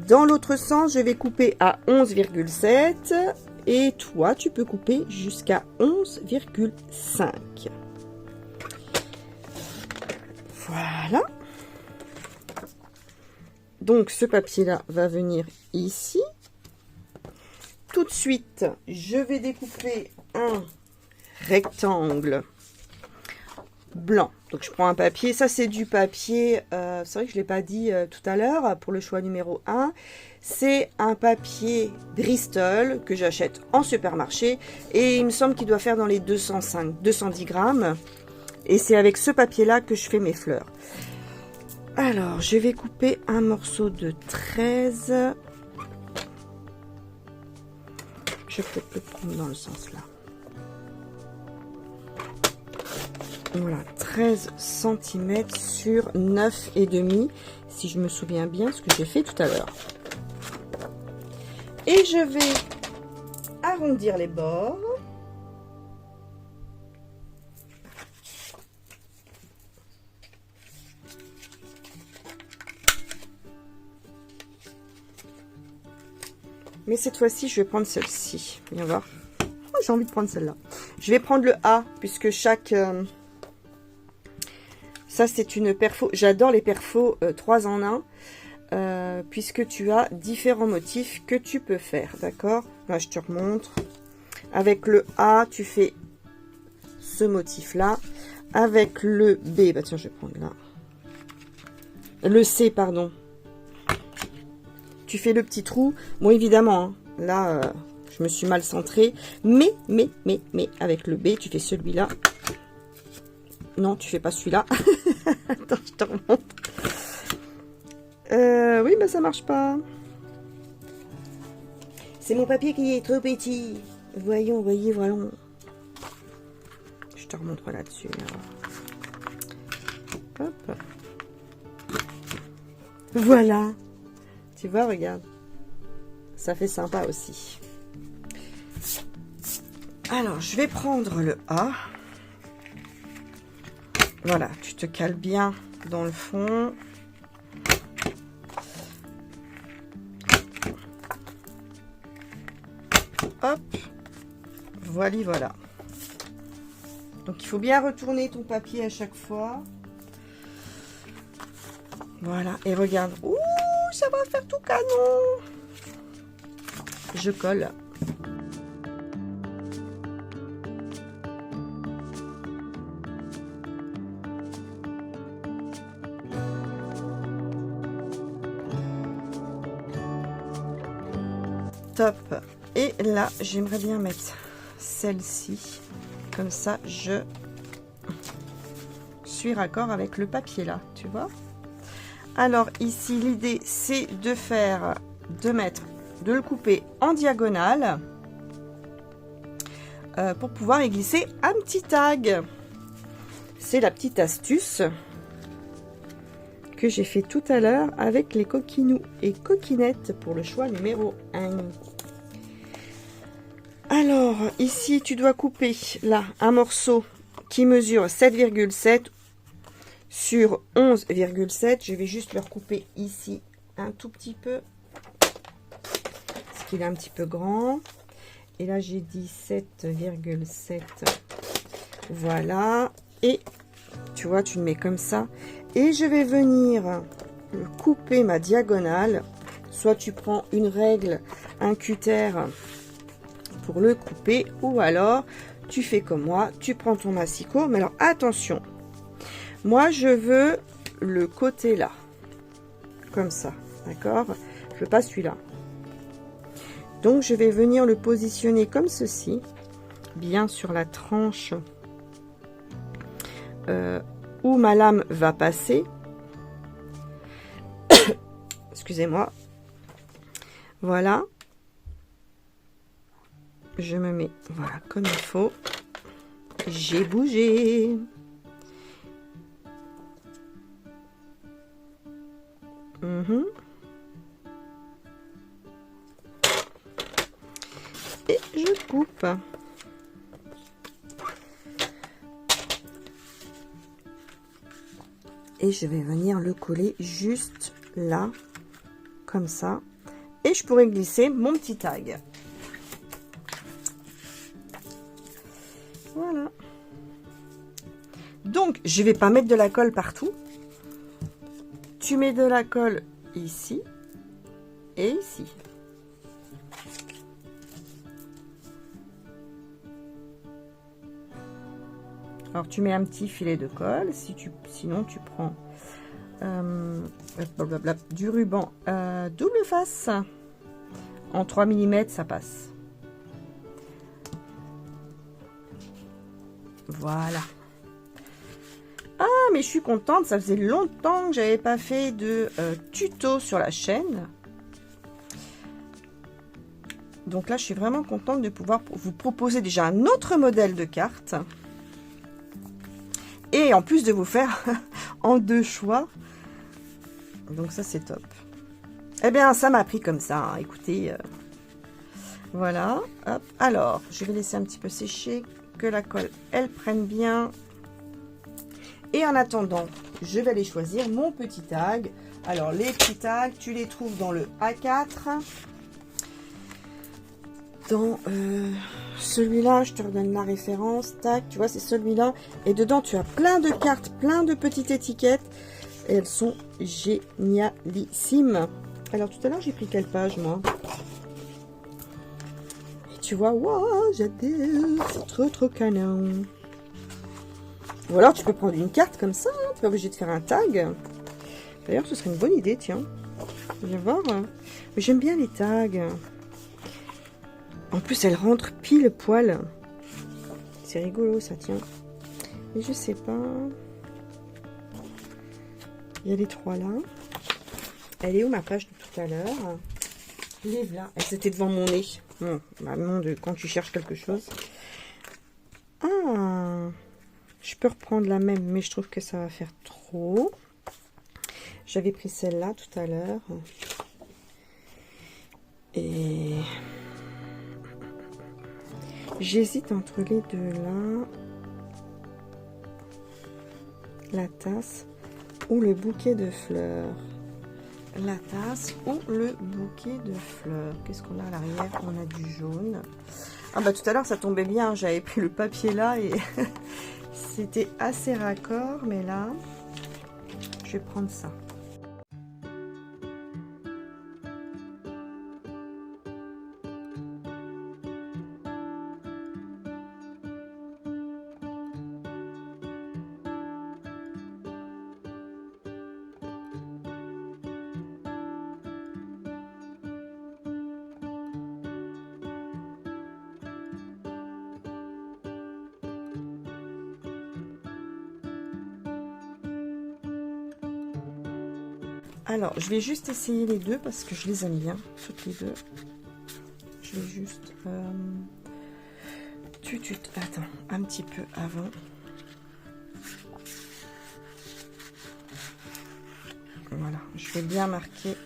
Dans l'autre sens, je vais couper à 11,7 et toi, tu peux couper jusqu'à 11,5. Voilà. Donc, ce papier-là va venir ici. Tout de suite, je vais découper un rectangle blanc. Donc, je prends un papier. Ça, c'est du papier. C'est vrai que je ne l'ai pas dit tout à l'heure pour le choix numéro 1. C'est un papier Bristol que j'achète en supermarché. Et il me semble qu'il doit faire dans les 210 grammes. Et c'est avec ce papier-là que je fais mes fleurs. Alors, je vais couper un morceau de 13. Je vais peut-être le prendre dans le sens là. Voilà, 13 cm sur 9,5, si je me souviens bien ce que j'ai fait tout à l'heure. Et je vais arrondir les bords. Mais cette fois-ci, je vais prendre celle-ci. Viens voir. Oh, j'ai envie de prendre celle-là. Je vais prendre le A, puisque chaque... ça, c'est une perfo. J'adore les perfos 3 en 1. Puisque tu as différents motifs que tu peux faire. D'accord? Là, je te remontre. Avec le A, tu fais ce motif-là. Avec le B, bah tiens, je vais prendre là. Le C, pardon. Tu fais le petit trou. Bon, évidemment, hein, là, je me suis mal centrée. Mais, avec le B, tu fais celui-là. Non, tu fais pas celui-là. Attends, je te remontre. Oui, mais ça marche pas. C'est mon papier qui est trop petit. Voyons, voyons. Je te remontre là-dessus. Hop. Voilà. Tu vois, regarde. Ça fait sympa aussi. Alors, je vais prendre le A. Voilà, tu te cales bien dans le fond. Hop. Voilà. Donc, il faut bien retourner ton papier à chaque fois. Voilà, et regarde. Ouh, ça va faire tout canon. Je colle. Top. Et là, j'aimerais bien mettre celle-ci. Comme ça, je suis raccord avec le papier là, tu vois. Alors ici, l'idée, c'est de le couper en diagonale pour pouvoir y glisser un petit tag. C'est la petite astuce que j'ai fait tout à l'heure avec les coquinous et coquinettes pour le choix numéro 1. Alors, ici, tu dois couper là un morceau qui mesure 7,7 sur 11,7. Je vais juste le recouper ici un tout petit peu parce qu'il est un petit peu grand. Et là, j'ai dit 7,7. Voilà. Et tu vois, tu le mets comme ça. Et je vais venir couper ma diagonale. Soit tu prends une règle, un cutter pour le couper, ou alors tu fais comme moi, tu prends ton massicot. Mais alors attention, moi je veux le côté là, comme ça, d'accord? Je veux pas celui-là. Donc je vais venir le positionner comme ceci, bien sur la tranche où ma lame va passer. Excusez-moi. Voilà. Je me mets, voilà, comme il faut. J'ai bougé. Et je coupe. Et je vais venir le coller juste là, comme ça. Et je pourrais glisser mon petit tag. Voilà. Donc, je vais pas mettre de la colle partout. Tu mets de la colle ici et ici. Alors, tu mets un petit filet de colle. Sinon, tu prends du ruban double face. En 3 mm, ça passe. Voilà. Ah, mais je suis contente. Ça faisait longtemps que j'avais pas fait de tuto sur la chaîne. Donc là, je suis vraiment contente de pouvoir vous proposer déjà un autre modèle de carte. Et en plus de vous faire en 2 choix. Donc ça, c'est top. Eh bien, ça m'a pris comme ça. Hein. Écoutez, Voilà, hop. Alors, je vais laisser un petit peu sécher, que la colle, elle prenne bien. Et en attendant, je vais aller choisir mon petit tag. Alors, les petits tags, tu les trouves dans le A4. Dans celui-là, je te redonne la référence. Tac, tu vois, c'est celui-là. Et dedans, tu as plein de cartes, plein de petites étiquettes. Et elles sont génialissimes. Alors, tout à l'heure, j'ai pris quelle page, moi? Tu vois, waouh, j'adore, c'est trop canon. Ou alors tu peux prendre une carte comme ça, tu n'es pas obligé de faire un tag. D'ailleurs, ce serait une bonne idée, tiens. Je vais voir. J'aime bien les tags. En plus, elles rentrent pile poil. C'est rigolo, ça, tiens. Et je sais pas. Il y a les 3 là. Elle est où ma page de tout à l'heure? Les là. Elle c'était devant mon nez. Bon, maman, quand tu cherches quelque chose. Ah, je peux reprendre la même, mais je trouve que ça va faire trop. J'avais pris celle-là tout à l'heure. Et j'hésite entre les deux là. La tasse ou le bouquet de fleurs. La tasse ou le bouquet de fleurs. Qu'est-ce qu'on a à l'arrière? On a du jaune. Ah bah tout à l'heure ça tombait bien, j'avais pris le papier là et c'était assez raccord, mais là je vais prendre ça. Alors, je vais juste essayer les deux parce que je les aime bien, toutes les deux. Je vais juste... Attends, un petit peu avant. Voilà, je vais bien marquer.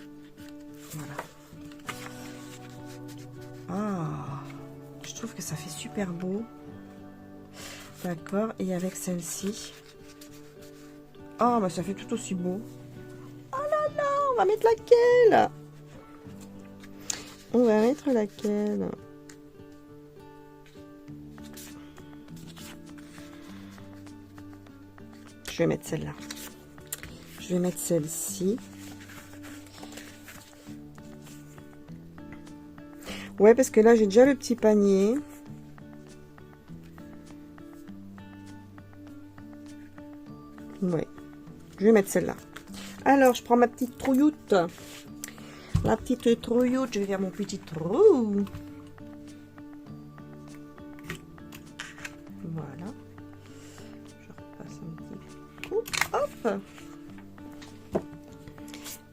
Voilà. Ah, je trouve que ça fait super beau. D'accord, et avec celle-ci. Ah, bah ça fait tout aussi beau. On va mettre laquelle? On va mettre laquelle? Je vais mettre celle-là. Je vais mettre celle-ci. Ouais, parce que là, j'ai déjà le petit panier. Ouais. Je vais mettre celle-là. Alors, je prends ma petite trouilloute. La petite trouilloute, je vais faire mon petit trou. Voilà. Je repasse un petit coup. Hop.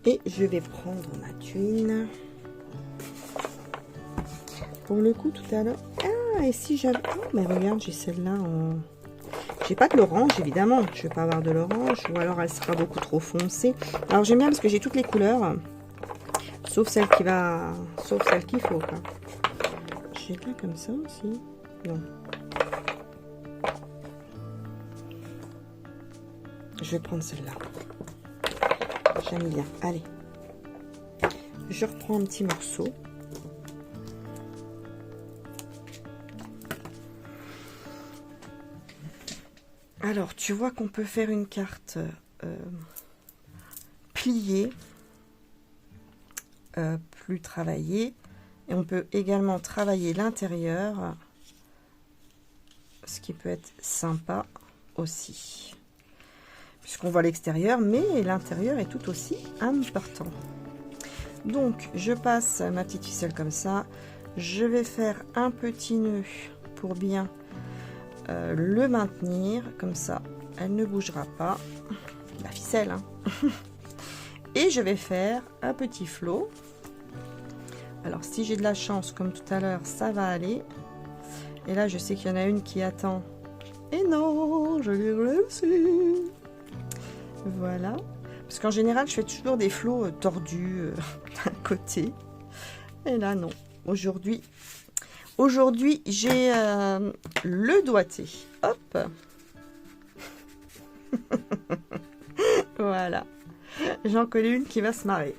Et je vais prendre ma tuile. Pour le coup, tout à l'heure... Ah, et si j'avais... Oh, mais regarde, j'ai celle-là en... J'ai pas de l'orange, évidemment. Je vais pas avoir de l'orange. Ou alors, elle sera beaucoup trop foncée. Alors, j'aime bien parce que j'ai toutes les couleurs. Sauf celle qui va... Sauf celle qu'il faut, quoi. J'ai là comme ça aussi. Non. Je vais prendre celle-là. J'aime bien. Allez. Je reprends un petit morceau. Alors, tu vois qu'on peut faire une carte pliée, plus travaillée. Et on peut également travailler l'intérieur, ce qui peut être sympa aussi. Puisqu'on voit l'extérieur, mais l'intérieur est tout aussi important. Donc, je passe ma petite ficelle comme ça. Je vais faire un petit nœud pour bien le maintenir. Comme ça, elle ne bougera pas. La ficelle, hein. Et je vais faire un petit flot. Alors, si j'ai de la chance, comme tout à l'heure, ça va aller. Et là, je sais qu'il y en a une qui attend. Et non, je l'ai réussi. Voilà. Parce qu'en général, je fais toujours des flots tordus d'un côté. Et là, non. Aujourd'hui, Aujourd'hui, j'ai le doigté. Hop. Voilà. J'en connais une qui va se marrer.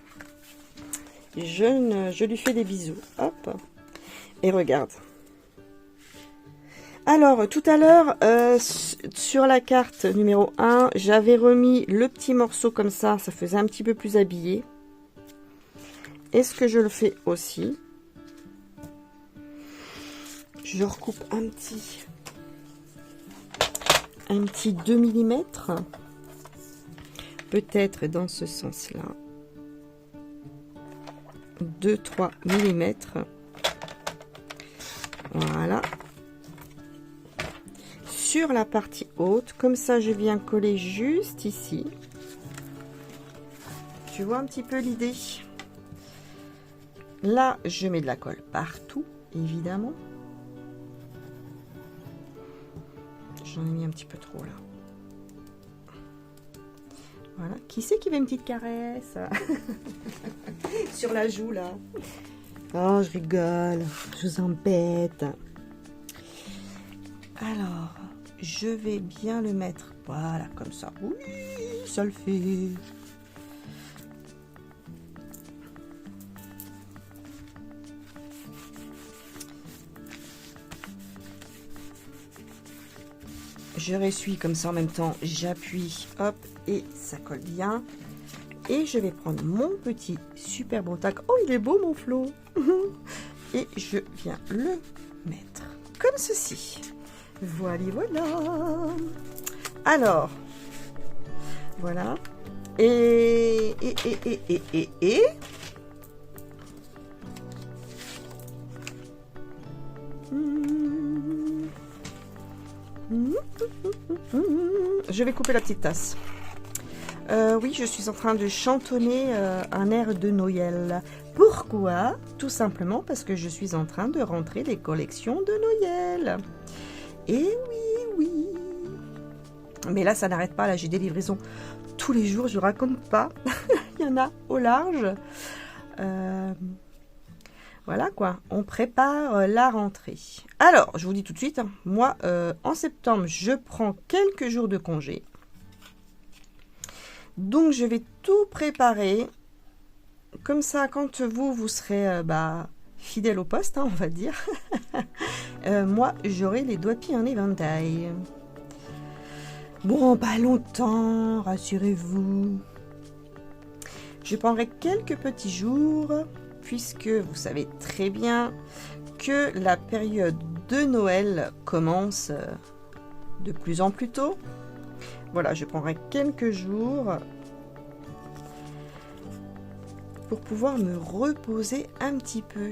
Je lui fais des bisous. Hop. Et regarde. Alors, tout à l'heure, sur la carte numéro 1, j'avais remis le petit morceau comme ça faisait un petit peu plus habillé. Est-ce que je le fais aussi? Je recoupe un petit 2 mm. Peut-être dans ce sens-là. 2-3 mm. Voilà. Sur la partie haute, comme ça je viens coller juste ici. Tu vois un petit peu l'idée? Là, je mets de la colle partout, évidemment. J'en ai mis un petit peu trop là. Voilà. Qui c'est qui veut une petite caresse sur la joue là? Oh, je rigole, je vous embête. Alors, je vais bien le mettre, voilà, comme ça. Oui, ça le fait. Je ressuie comme ça en même temps, j'appuie, hop, et ça colle bien. Et je vais prendre mon petit super bon tac. Oh, il est beau mon Flo. Et je viens le mettre comme ceci. Voilà, voilà. Alors, voilà. Et. Je vais couper la petite tasse. Oui, je suis en train de chantonner un air de Noël. Pourquoi? Tout simplement parce que je suis en train de rentrer les collections de Noël. Et oui. Mais là, ça n'arrête pas. Là, j'ai des livraisons tous les jours. Je raconte pas. Il y en a au large. Voilà quoi. On prépare la rentrée. Alors, je vous dis tout de suite, hein, moi, en septembre, je prends quelques jours de congé. Donc, je vais tout préparer. Comme ça, quand vous serez fidèle au poste, hein, on va dire, moi, j'aurai les doigts de pied en éventail. Bon, pas longtemps, rassurez-vous. Je prendrai quelques petits jours, puisque vous savez très bien que la période de Noël commence de plus en plus tôt. Voilà, je prendrai quelques jours pour pouvoir me reposer un petit peu.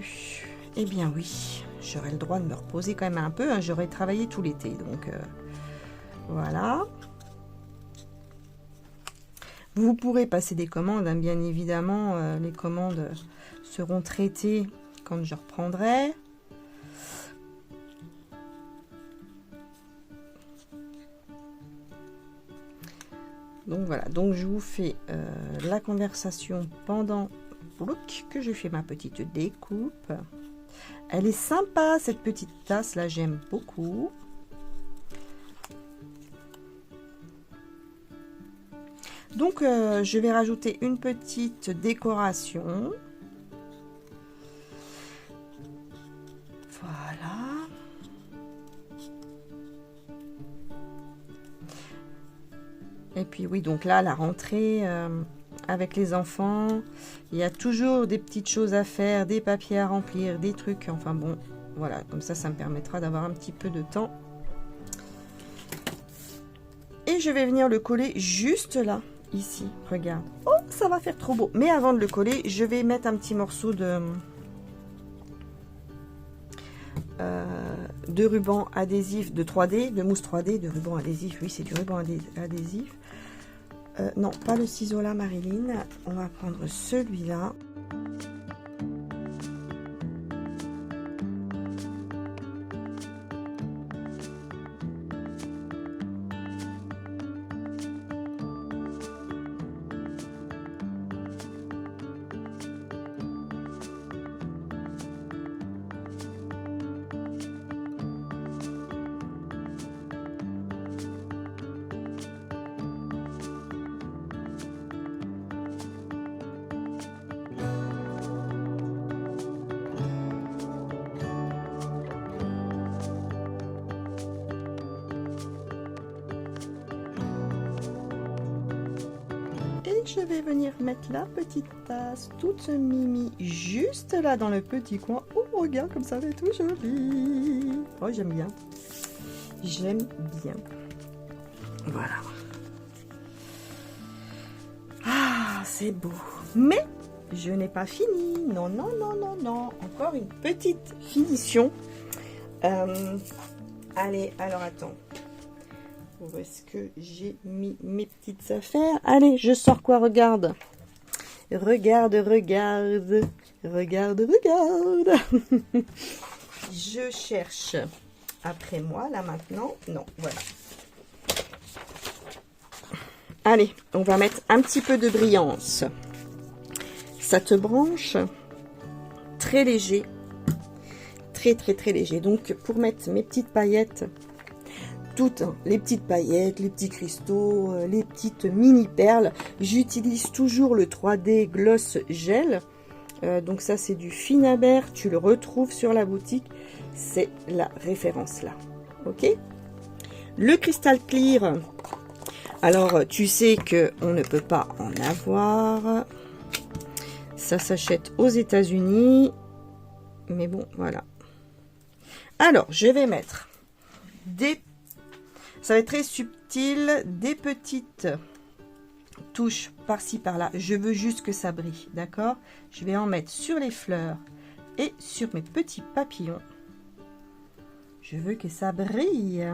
Eh bien oui, j'aurai le droit de me reposer quand même un peu, hein. J'aurai travaillé tout l'été, donc voilà. Vous pourrez passer des commandes, hein, bien évidemment. Les commandes seront traitées quand je reprendrai. Donc voilà, donc je vous fais la conversation pendant que je fais ma petite découpe. Elle est sympa cette petite tasse là, j'aime beaucoup. Donc je vais rajouter une petite décoration. Voilà. Et puis oui, donc là, la rentrée avec les enfants, il y a toujours des petites choses à faire, des papiers à remplir, des trucs. Enfin bon, voilà, comme ça me permettra d'avoir un petit peu de temps. Et je vais venir le coller juste là, ici, regarde. Oh, ça va faire trop beau. Mais avant de le coller, je vais mettre un petit morceau de ruban adhésif de 3D, de mousse 3D, de ruban adhésif. Oui, c'est du ruban adhésif. Non, pas le ciseau là, Marilyn. On va prendre celui-là. je vais venir mettre la petite tasse toute mimi juste là dans le petit coin. Oh, regarde comme ça, c'est tout joli. Oh, j'aime bien. J'aime bien. Voilà. Ah, c'est beau. Mais je n'ai pas fini. Non, non, non, non, non. Encore une petite finition. Allez, alors attends. Où est-ce que j'ai mis mes petites affaires? Allez, je sors quoi? Regarde. Regarde, regarde. Regarde, regarde. Je cherche après moi, là, maintenant. Non, voilà. Allez, on va mettre un petit peu de brillance. Ça te branche. Très léger. Très, très, très léger. Donc, pour mettre mes petites paillettes, toutes les petites paillettes, les petits cristaux, les petites mini perles, j'utilise toujours le 3D Gloss Gel. Donc ça, c'est du Finabert. Tu le retrouves sur la boutique. C'est la référence là. Ok? Le cristal clear. Alors, tu sais qu'on ne peut pas en avoir. Ça s'achète aux États-Unis. Mais bon, voilà. Alors, je vais mettre des... Ça va être très subtil. Des petites touches par-ci, par-là. Je veux juste que ça brille, d'accord? Je vais en mettre sur les fleurs et sur mes petits papillons. Je veux que ça brille.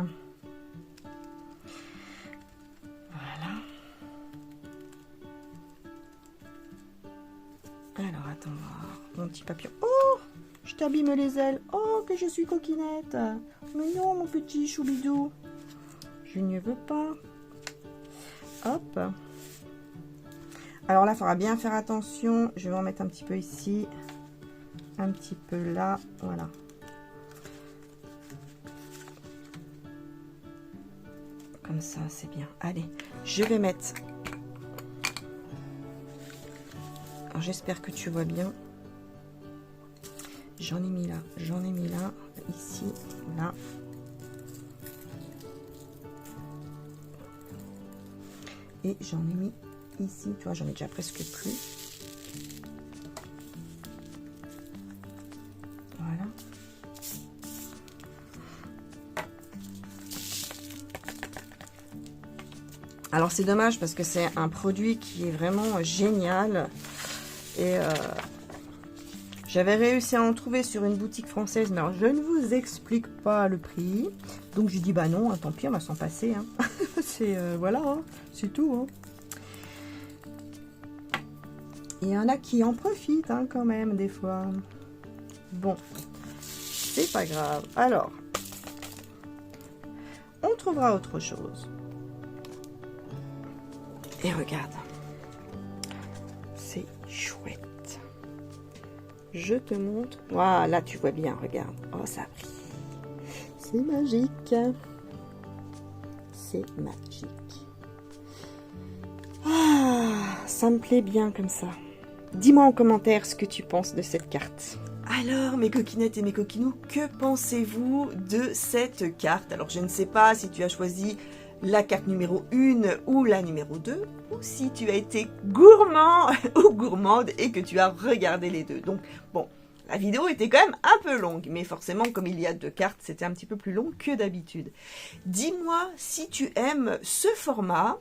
Alors, attends voir. Mon petit papillon. Oh, je t'abîme les ailes. Oh, que je suis coquinette. Mais non, mon petit choubidou. Je ne veux pas. Hop. Alors là, il faudra bien faire attention. Je vais en mettre un petit peu ici. Un petit peu là. Voilà. Comme ça, c'est bien. Allez, je vais mettre... Alors, j'espère que tu vois bien. J'en ai mis là, j'en ai mis là, ici, là. Et j'en ai mis ici, tu vois, j'en ai déjà presque plus. Voilà. Alors, c'est dommage parce que c'est un produit qui est vraiment génial. Et j'avais réussi à en trouver sur une boutique française, mais alors je ne vous explique pas le prix. Donc j'ai dit bah non, hein, tant pis, on va s'en passer. Hein. C'est voilà, hein, c'est tout. Hein. Il y en a qui en profitent hein, quand même des fois. Bon, c'est pas grave. Alors, on trouvera autre chose. Et regarde. C'est chouette. Je te montre. Voilà, tu vois bien, regarde. Oh, ça brille. C'est magique. C'est magique. Ah, ça me plaît bien comme ça. Dis-moi en commentaire ce que tu penses de cette carte. Alors, mes coquinettes et mes coquinous, que pensez-vous de cette carte? Alors, je ne sais pas si tu as choisi la carte numéro 1 ou la numéro 2, ou si tu as été gourmand ou gourmande et que tu as regardé les deux. Donc, bon, la vidéo était quand même un peu longue, mais forcément, comme il y a 2 cartes, c'était un petit peu plus long que d'habitude. Dis-moi si tu aimes ce format.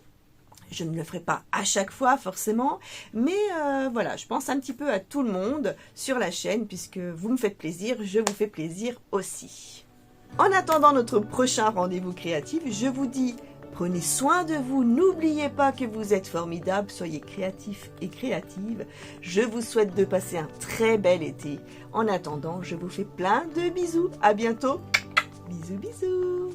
Je ne le ferai pas à chaque fois forcément, mais voilà, je pense un petit peu à tout le monde sur la chaîne, puisque vous me faites plaisir, je vous fais plaisir aussi. En attendant notre prochain rendez-vous créatif, je vous dis, prenez soin de vous, n'oubliez pas que vous êtes formidables, soyez créatifs et créatives. Je vous souhaite de passer un très bel été. En attendant, je vous fais plein de bisous. À bientôt. Bisous, bisous.